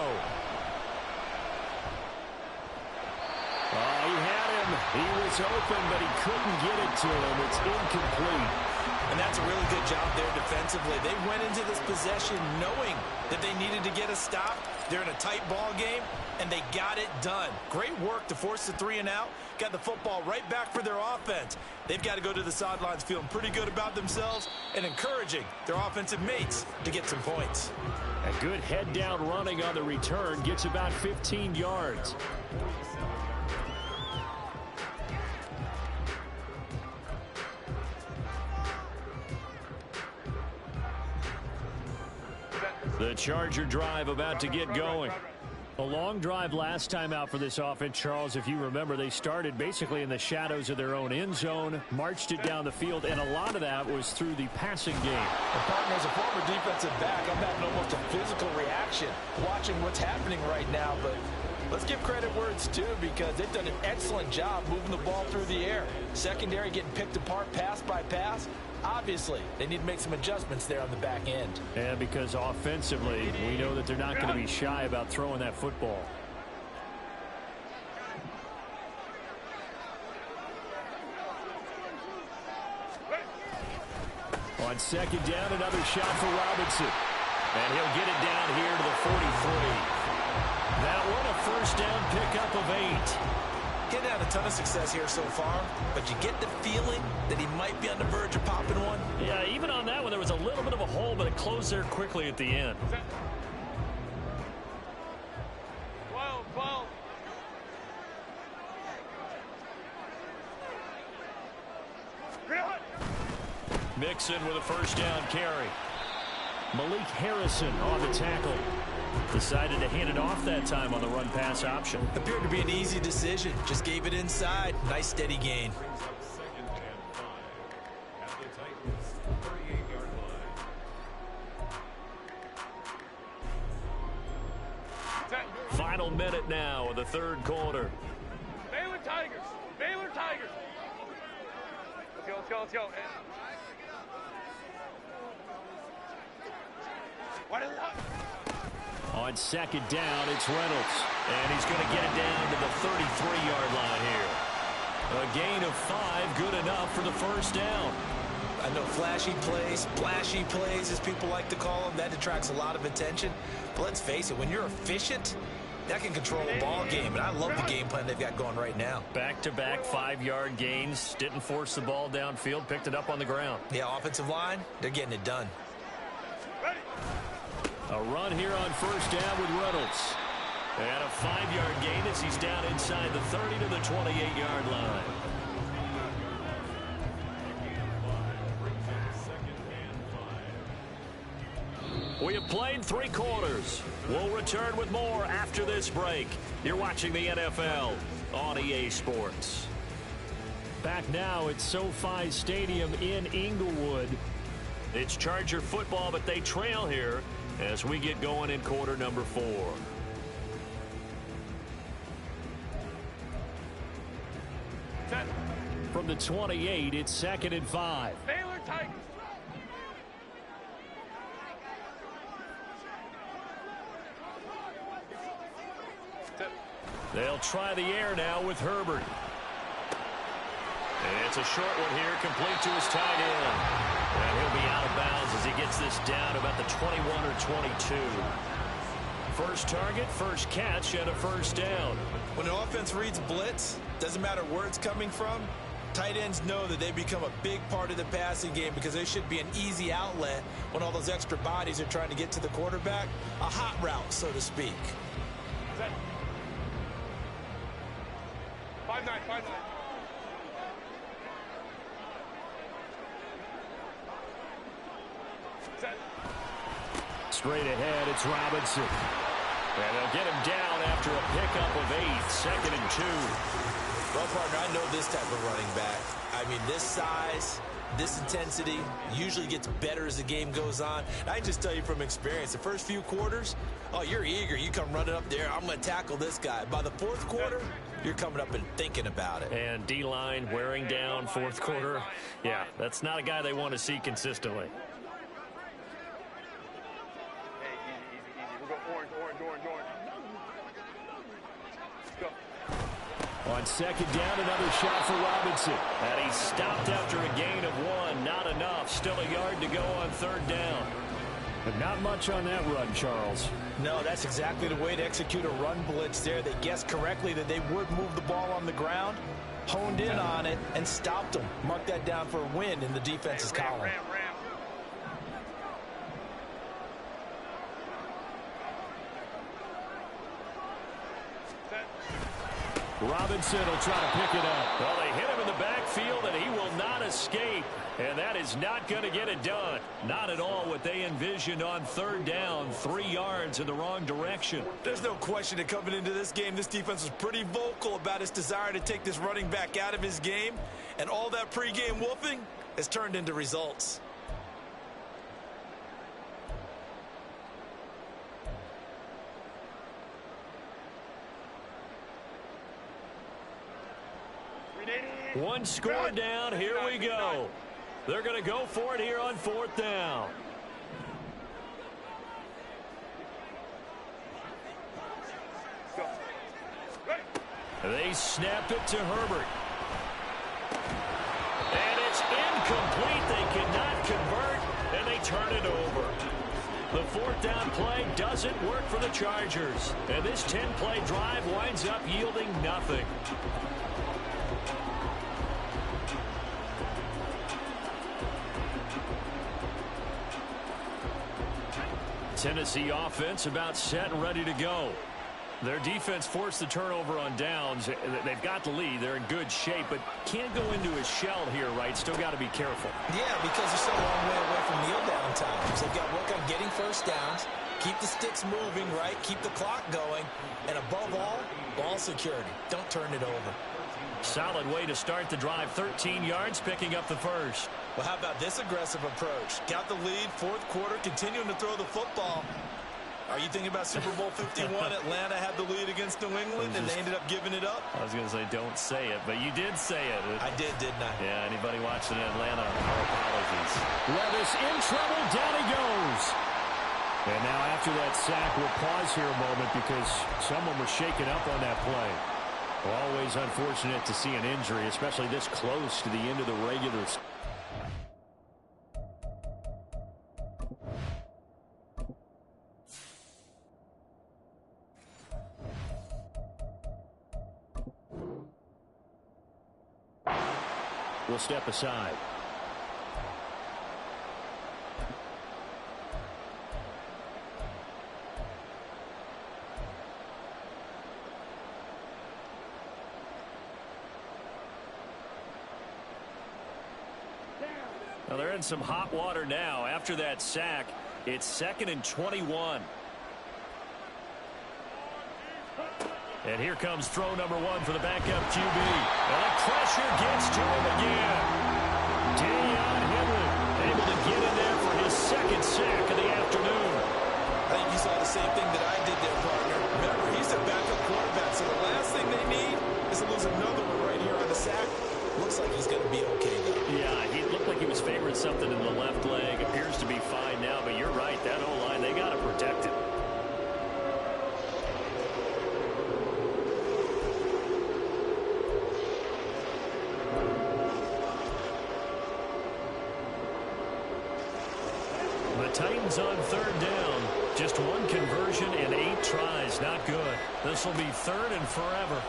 Oh, he had him. He was open, but he couldn't get it to him. It's incomplete. And that's a really good job there defensively. They went into this possession knowing that they needed to get a stop. They're in a tight ball game, and they got it done. Great work to force the 3 and out. Got the football right back for their offense. They've got to go to the sidelines feeling pretty good about themselves and encouraging their offensive mates to get some points. A good head-down running on the return gets about 15 yards. The Charger drive about to get going. A long drive last time out for this offense, Charles. If you remember, they started basically in the shadows of their own end zone, marched it down the field, and a lot of that was through the passing game. And partner, as a former defensive back, I'm having almost a physical reaction watching what's happening right now. But let's give credit where it's due, because they've done an excellent job moving the ball through the air. Secondary getting picked apart pass by pass. Obviously, they need to make some adjustments there on the back end. And because offensively, we know that they're not going to be shy about throwing that football. On 2nd down, another shot for Robinson. And he'll get it down here to the 43. That one a first down pickup of 8. Getting had a ton of success here so far, but you get the feeling that he might be on the verge of popping one. Yeah, even on that one, there was a little bit of a hole, but it closed there quickly at the end. 12. Mixon with a first down carry. Malik Harrison on the tackle. Decided to hand it off that time on the run-pass option. Appeared to be an easy decision. Just gave it inside. Nice steady gain. Final minute now of the third quarter. Baylor Tigers. Baylor Tigers. Let's go, let's go, let's go. On second down, it's Reynolds. And he's going to get it down to the 33-yard line here. A gain of 5, good enough for the first down. I know flashy plays, as people like to call them, that attracts a lot of attention. But let's face it, when you're efficient, that can control a ball game. And I love the game plan they've got going right now. Back-to-back 5-yard gains. Didn't force the ball downfield. Picked it up on the ground. Yeah, offensive line, they're getting it done. A run here on first down with Reynolds. And a 5-yard gain as he's down inside the 30 to the 28-yard line. We have played 3 quarters. We'll return with more after this break. You're watching the NFL on EA Sports. Back now at SoFi Stadium in Inglewood. It's Charger football, but they trail here as we get going in quarter number 4. From the 28, it's 2nd and 5. Baylor Tigers. They'll try the air now with Herbert. And it's a short one here, complete to his tight end. And he'll be out of bounds as he gets this down about the 21 or 22. First target, first catch, and a first down. When an offense reads blitz, doesn't matter where it's coming from, tight ends know that they become a big part of the passing game because they should be an easy outlet when all those extra bodies are trying to get to the quarterback. A hot route, so to speak. 5-9, 5-9. Straight ahead, it's Robinson. And they'll get him down after a pickup of 8, 2nd and 2. Well, partner, I know this type of running back. I mean, this size, this intensity usually gets better as the game goes on. And I can just tell you from experience, the first few quarters, oh, you're eager. You come running up there, I'm going to tackle this guy. By the fourth quarter, you're coming up and thinking about it. And D-line wearing down fourth quarter. Yeah, that's not a guy they want to see consistently. Hey, easy. We'll go orange. Let's go. On second down, another shot for Robinson. And he's stopped after a gain of 1. Not enough. Still a yard to go on third down. But not much on that run, Charles. No, that's exactly the way to execute a run blitz there. They guessed correctly that they would move the ball on the ground, honed in on it, and stopped them. Mark that down for a win in the defense's column. Ram. Robinson will try to pick it up. Well, they hit him in the backfield, and he will not escape. And that is not going to get it done. Not at all what they envisioned on third down. 3 yards in the wrong direction. There's no question that coming into this game, this defense was pretty vocal about its desire to take this running back out of his game. And all that pregame wolfing has turned into results. One score down. Here we go. They're going to go for it here on fourth down. They snap it to Herbert. And it's incomplete. They cannot convert, and they turn it over. The fourth down play doesn't work for the Chargers. And this 10-play drive winds up yielding nothing. Tennessee offense about set and ready to go. Their defense forced the turnover on downs. They've got the lead. They're in good shape, but can't go into a shell here, right? Still got to be careful. Yeah, because they're so long way away from kneel down times. They've got to work on getting first downs, keep the sticks moving, right? Keep the clock going, and above all, ball security. Don't turn it over. Solid way to start the drive. 13 yards, picking up the first. Well, how about this aggressive approach? Got the lead, fourth quarter, continuing to throw the football. Are you thinking about Super Bowl 51? Atlanta had the lead against New England, and they ended up giving it up? I was going to say, don't say it, but you did say it. I did, didn't I? Yeah, anybody watching in Atlanta, our apologies. Levis in trouble. Down he goes. And now after that sack, we'll pause here a moment because someone was shaken up on that play. Always unfortunate to see an injury, especially this close to the end of the regular season. Will step aside. Now they're in some hot water now. After that sack, it's 2nd and 21. And here comes throw number 1 for the backup QB. And the pressure gets to him again. Deion Henry able to get in there for his 2nd sack of the afternoon. I think you saw the same thing that I did there, partner. Remember, he's a backup quarterback, so the last thing they need is to lose another one right here on the sack. Looks like he's going to be okay, though. Yeah, he looked like he was favoring something in the left leg. Appears to be fine now, but you're right. That O-line, they got to protect it. Titans on 3rd down. Just 1 conversion and 8 tries. Not good. This will be 3rd and forever.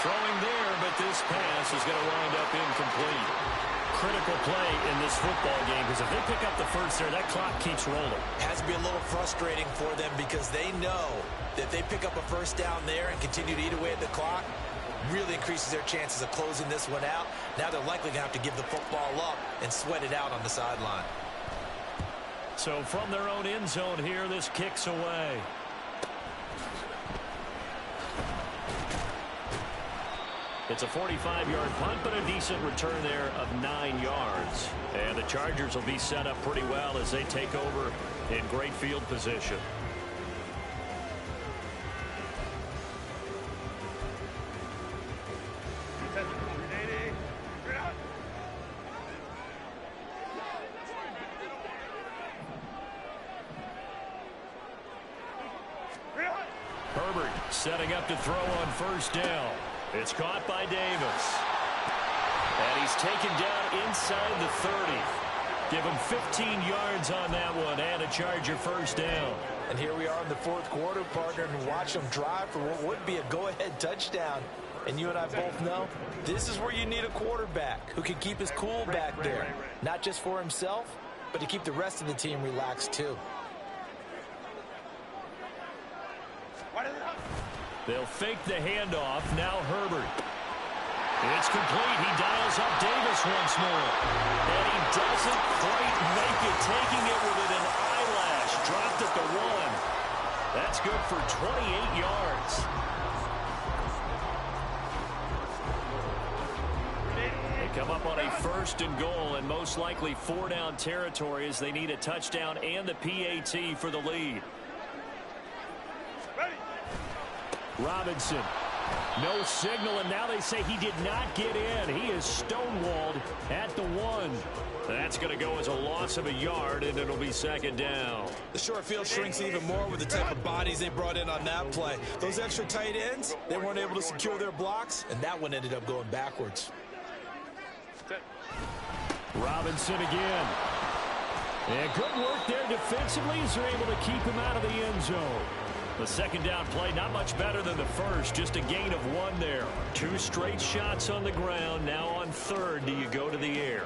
Throwing there, but this pass is going to wind up incomplete. Critical play in this football game because if they pick up the first there, that clock keeps rolling. Has to be a little frustrating for them because they know that they pick up a first down there and continue to eat away at the clock. Really increases their chances of closing this one out. Now they're likely going to have to give the football up and sweat it out on the sideline. So from their own end zone here, this kicks away. It's a 45-yard punt, but a decent return there of 9 yards. And the Chargers will be set up pretty well as they take over in great field position. Herbert setting up to throw on 1st down. It's caught by Davis. And he's taken down inside the 30. Give him 15 yards on that one and a Charger 1st down. And here we are in the 4th quarter, partner, and watch them drive for what would be a go-ahead touchdown. And you and I both know this is where you need a quarterback who can keep his cool back there. Not just for himself, but to keep the rest of the team relaxed too. They'll fake the handoff. Now Herbert. It's complete. He dials up Davis once more. And he doesn't quite make it, taking it within an eyelash. Dropped at the 1. That's good for 28 yards. They come up on a 1st and goal and most likely 4-down territory as they need a touchdown and the PAT for the lead. Robinson, no signal, and now they say he did not get in. He is stonewalled at the 1. That's going to go as a loss of a yard, and it'll be 2nd down. The short field shrinks even more with the type of bodies they brought in on that play. Those extra tight ends, they weren't able to secure their blocks, and that one ended up going backwards. Robinson again. And good work there defensively as they're able to keep him out of the end zone. The 2nd down play, not much better than the first. Just a gain of 1 there. 2 straight shots on the ground. Now on 3rd, do you go to the air?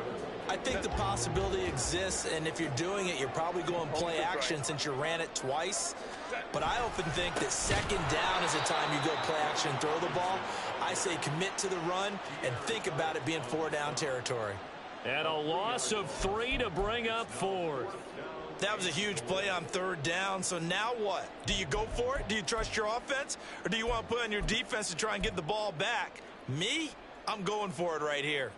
I think the possibility exists, and if you're doing it, you're probably going play action since you ran it twice. But I often think that second down is the time you go play action and throw the ball. I say commit to the run and think about it being 4-down territory. And a loss of 3 to bring up 4. That was a huge play on third down, so now what? Do you go for it? Do you trust your offense? Or do you want to put on your defense to try and get the ball back? Me? I'm going for it right here.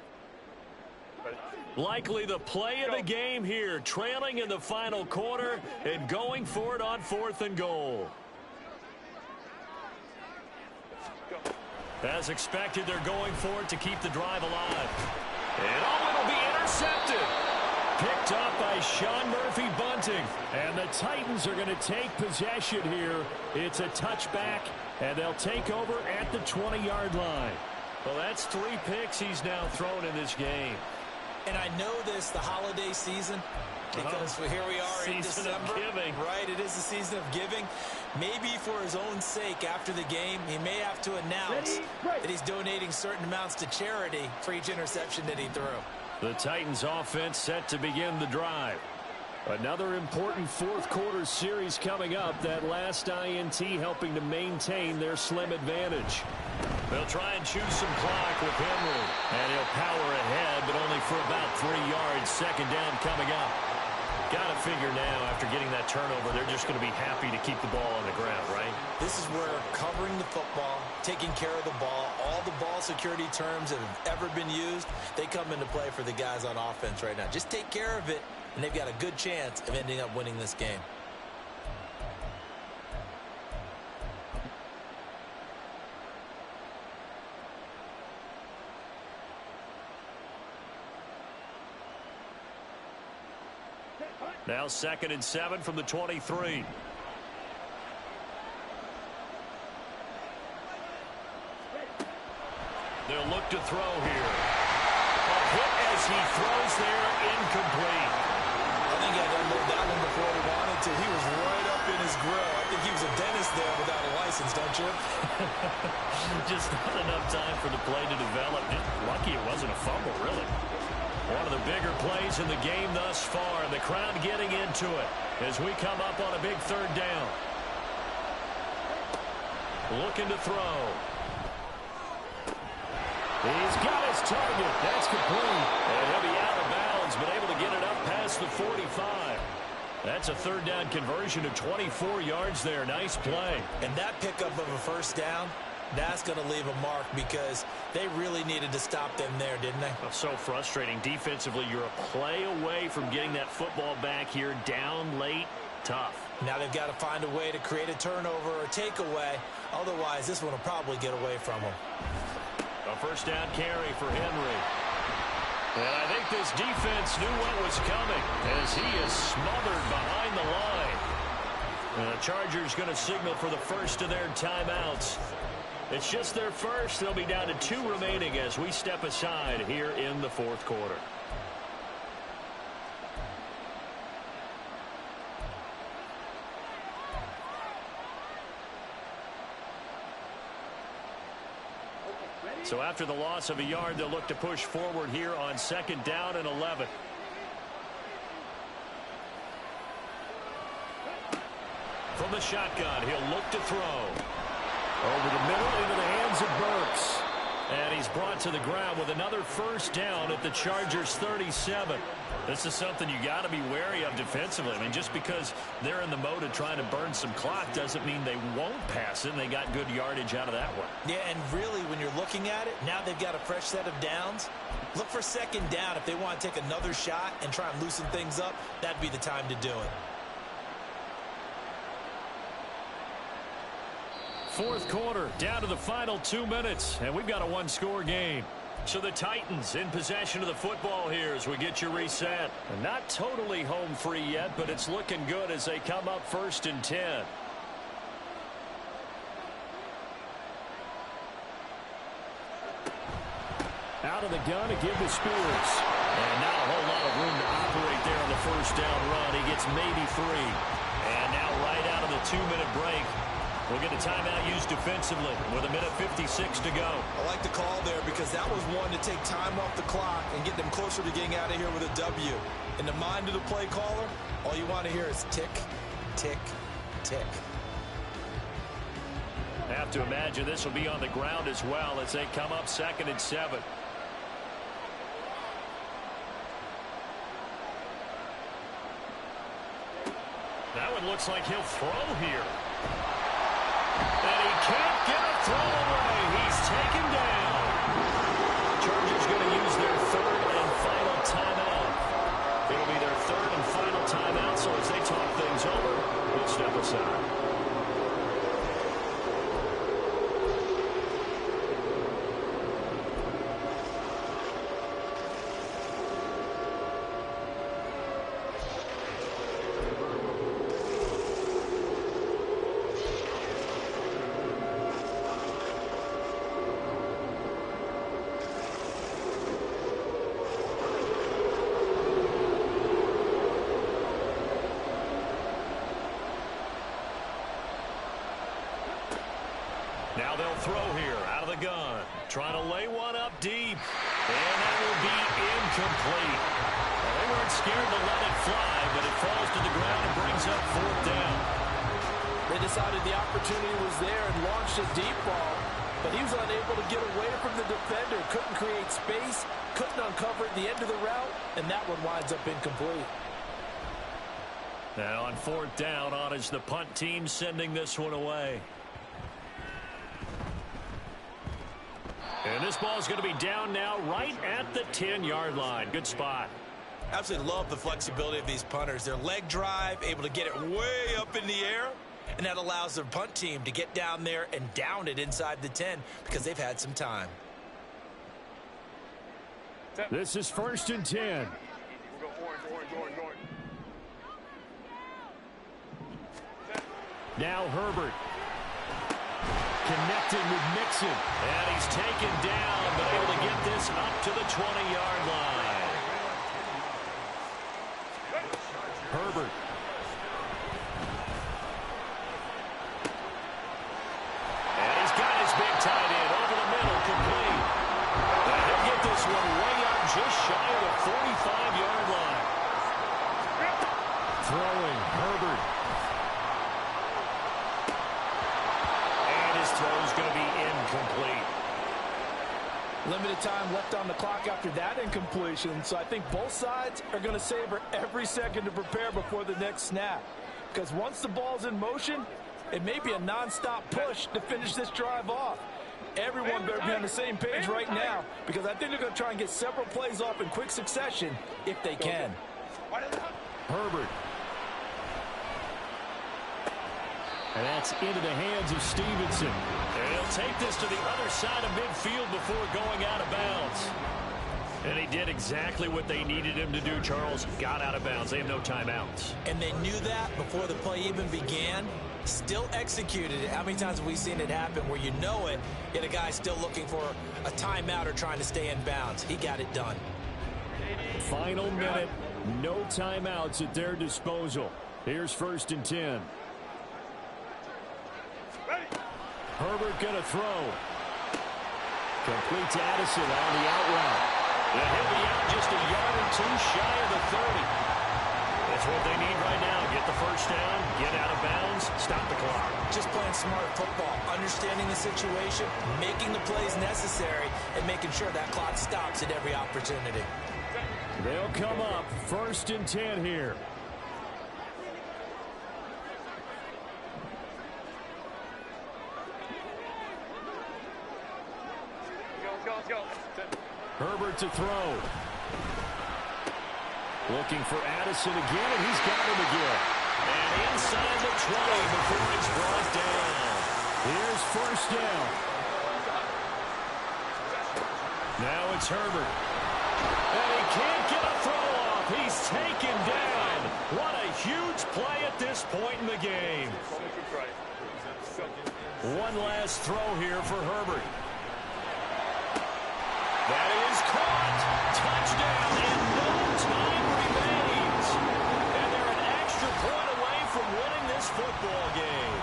Likely the play of the game here, trailing in the final quarter and going for it on 4th and goal. As expected, they're going for it to keep the drive alive. And it'll be intercepted. Picked up by Sean Murphy-Bunting. And the Titans are going to take possession here. It's a touchback, and they'll take over at the 20-yard line. Well, that's 3 picks he's now thrown in this game. And I know this, the holiday season, because here we are in December. Season of giving. Right, it is the season of giving. Maybe for his own sake after the game, he may have to announce that he's donating certain amounts to charity for each interception that he threw. The Titans offense set to begin the drive. Another important fourth quarter series coming up. That last INT helping to maintain their slim advantage. They'll try and choose some clock with Henry. And he'll power ahead, but only for about 3 yards. Second down coming up. Got to figure now, after getting that turnover, they're just going to be happy to keep the ball on the ground, right? This is where covering the football, taking care of the ball, all the ball security terms that have ever been used, they come into play for the guys on offense right now. Just take care of it, and they've got a good chance of ending up winning this game. Now 2nd and 7 from the 23. They'll look to throw here. A hit as he throws there, incomplete. I think he had to unload that one before he wanted to. He was right up in his grill. I think he was a dentist there without a license, don't you? Just not enough time for the play to develop. Just lucky it wasn't a fumble, really. One of the bigger plays in the game thus far, and the crowd getting into it as we come up on a big 3rd down. Looking to throw. He's got his target. That's complete. And he'll be out of bounds, but able to get it up past the 45. That's a 3rd down conversion of 24 yards there. Nice play. And that pickup of a 1st down, that's going to leave a mark because they really needed to stop them there, didn't they? So frustrating. Defensively, you're a play away from getting that football back here. Down late, tough. Now they've got to find a way to create a turnover or takeaway. Otherwise, this one will probably get away from them. A 1st down carry for Henry. And I think this defense knew what was coming as he is smothered behind the line. And the Chargers going to signal for the first of their timeouts. It's just their first. They'll be down to 2 remaining as we step aside here in the 4th quarter. So after the loss of a yard, they'll look to push forward here on 2nd down and 11. From the shotgun, he'll look to throw. Over the middle into the hands of Burks. And he's brought to the ground with another 1st down at the Chargers 37. This is something you got to be wary of defensively. I mean, just because they're in the mode of trying to burn some clock doesn't mean they won't pass it. And they got good yardage out of that one. Yeah, and really, when you're looking at it, now they've got a fresh set of downs. Look for 2nd down. If they want to take another shot and try and loosen things up, that'd be the time to do it. 4th quarter, down to the final 2 minutes, and we've got a 1-score game. So the Titans in possession of the football here as we get you reset. Not totally home free yet, but it's looking good as they come up 1st and 10. Out of the gun to give to Spears. And not a whole lot of room to operate there on the 1st down run. He gets maybe 3. And now right out of the 2-minute break, We'll get a timeout used defensively with 1:56 to go. I like the call there because that was one to take time off the clock and get them closer to getting out of here with a W. In the mind of the play caller, all you want to hear is tick, tick, tick. I have to imagine this will be on the ground as well as they come up 2nd and 7. That one looks like he'll throw here. And he can't get a throw away. He's taken down. Chargers going to use their 3rd and final timeout. It'll be their 3rd and final timeout, so as they talk things over, we'll step aside. Now they'll throw here out of the gun. Trying to lay one up deep. And that will be incomplete. Well, they weren't scared to let it fly, but it falls to the ground and brings up 4th down. They decided the opportunity was there and launched a deep ball, but he was unable to get away from the defender. Couldn't create space, couldn't uncover at the end of the route, and that one winds up incomplete. Now on 4th down, on is the punt team sending this one away. And this ball is going to be down now right at the 10-yard line. Good spot. Absolutely love the flexibility of these punters. Their leg drive, able to get it way up in the air, and that allows their punt team to get down there and down it inside the 10 because they've had some time. This is 1st and 10. We'll go orange. Now Herbert. Connected with Mixon. And he's taken down, but able to get this up to the 20-yard line. Herbert. And he's got his big tight end over the middle, complete. And he'll get this one way up just shy of the 45-yard line. Throwing. Herbert. Throw's going to be incomplete. Limited time left on the clock after that incompletion, so I think both sides are going to savor every second to prepare before the next snap. Because once the ball's in motion, it may be a nonstop push to finish this drive off. Everyone better be on the same page right now, because I think they're going to try and get several plays off in quick succession if they can. Herbert. And that's into the hands of Stevenson. And he'll take this to the other side of midfield before going out of bounds. And he did exactly what they needed him to do, Charles. Got out of bounds. They have no timeouts. And they knew that before the play even began. Still executed it. How many times have we seen it happen where you know it, yet a guy still looking for a timeout or trying to stay in bounds? He got it done. Final minute. No timeouts at their disposal. Here's 1st and 10. Herbert going to throw. Complete to Addison on the out route. And he'll be out just a yard or two shy of the 30. That's what they need right now. Get the first down, get out of bounds, stop the clock. Just playing smart football, understanding the situation, making the plays necessary, and making sure that clock stops at every opportunity. They'll come up 1st and 10 here. Let's go. Herbert to throw. Looking for Addison again, and he's got him again. And inside the 20 before it's brought down. Here's 1st down. Now it's Herbert. And he can't get a throw off. He's taken down. What a huge play at this point in the game. One last throw here for Herbert. That is caught. Touchdown, and no time remains. And they're an extra point away from winning this football game.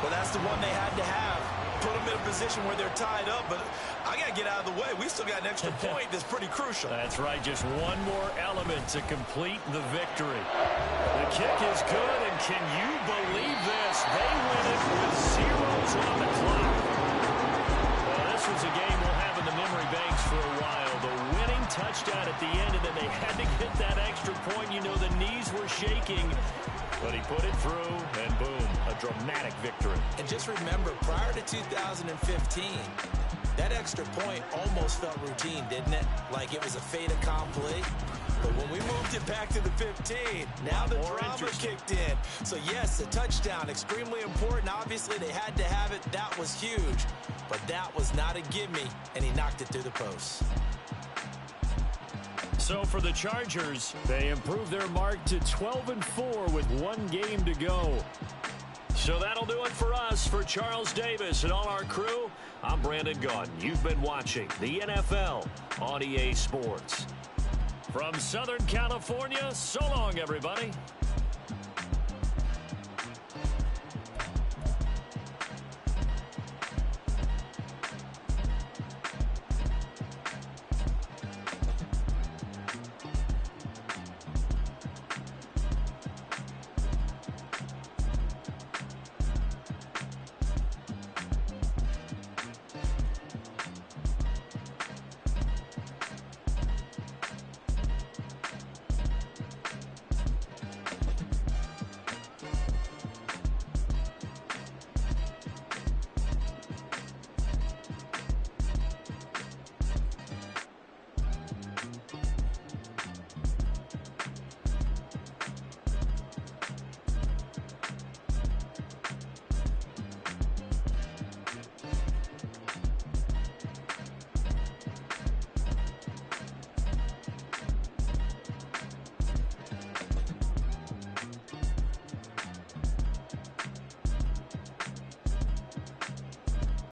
Well, that's the one they had to have. Put them in a position where they're tied up, but I got to get out of the way. We still got an extra point that's pretty crucial. That's right, just one more element to complete the victory. The kick is good, and can you believe this? They win it with zeros on the clock. Well, this was a game we'll have in the memory banks for a while. The winning touchdown at the end, and then they had to get that extra point. You know, the knees were shaking. But he put it through, and boom, a dramatic victory. And just remember, prior to 2015, that extra point almost felt routine, didn't it? Like it was a fait accompli. But when we moved it back to the 15, now the drama kicked in. So, yes, a touchdown, extremely important. Obviously, they had to have it. That was huge. But that was not a gimme, and he knocked it through the post. So for the Chargers, they improved their mark to 12-4 with one game to go. So that'll do it for us. For Charles Davis and all our crew, I'm Brandon Gaudin. You've been watching the NFL on EA Sports. From Southern California, so long, everybody.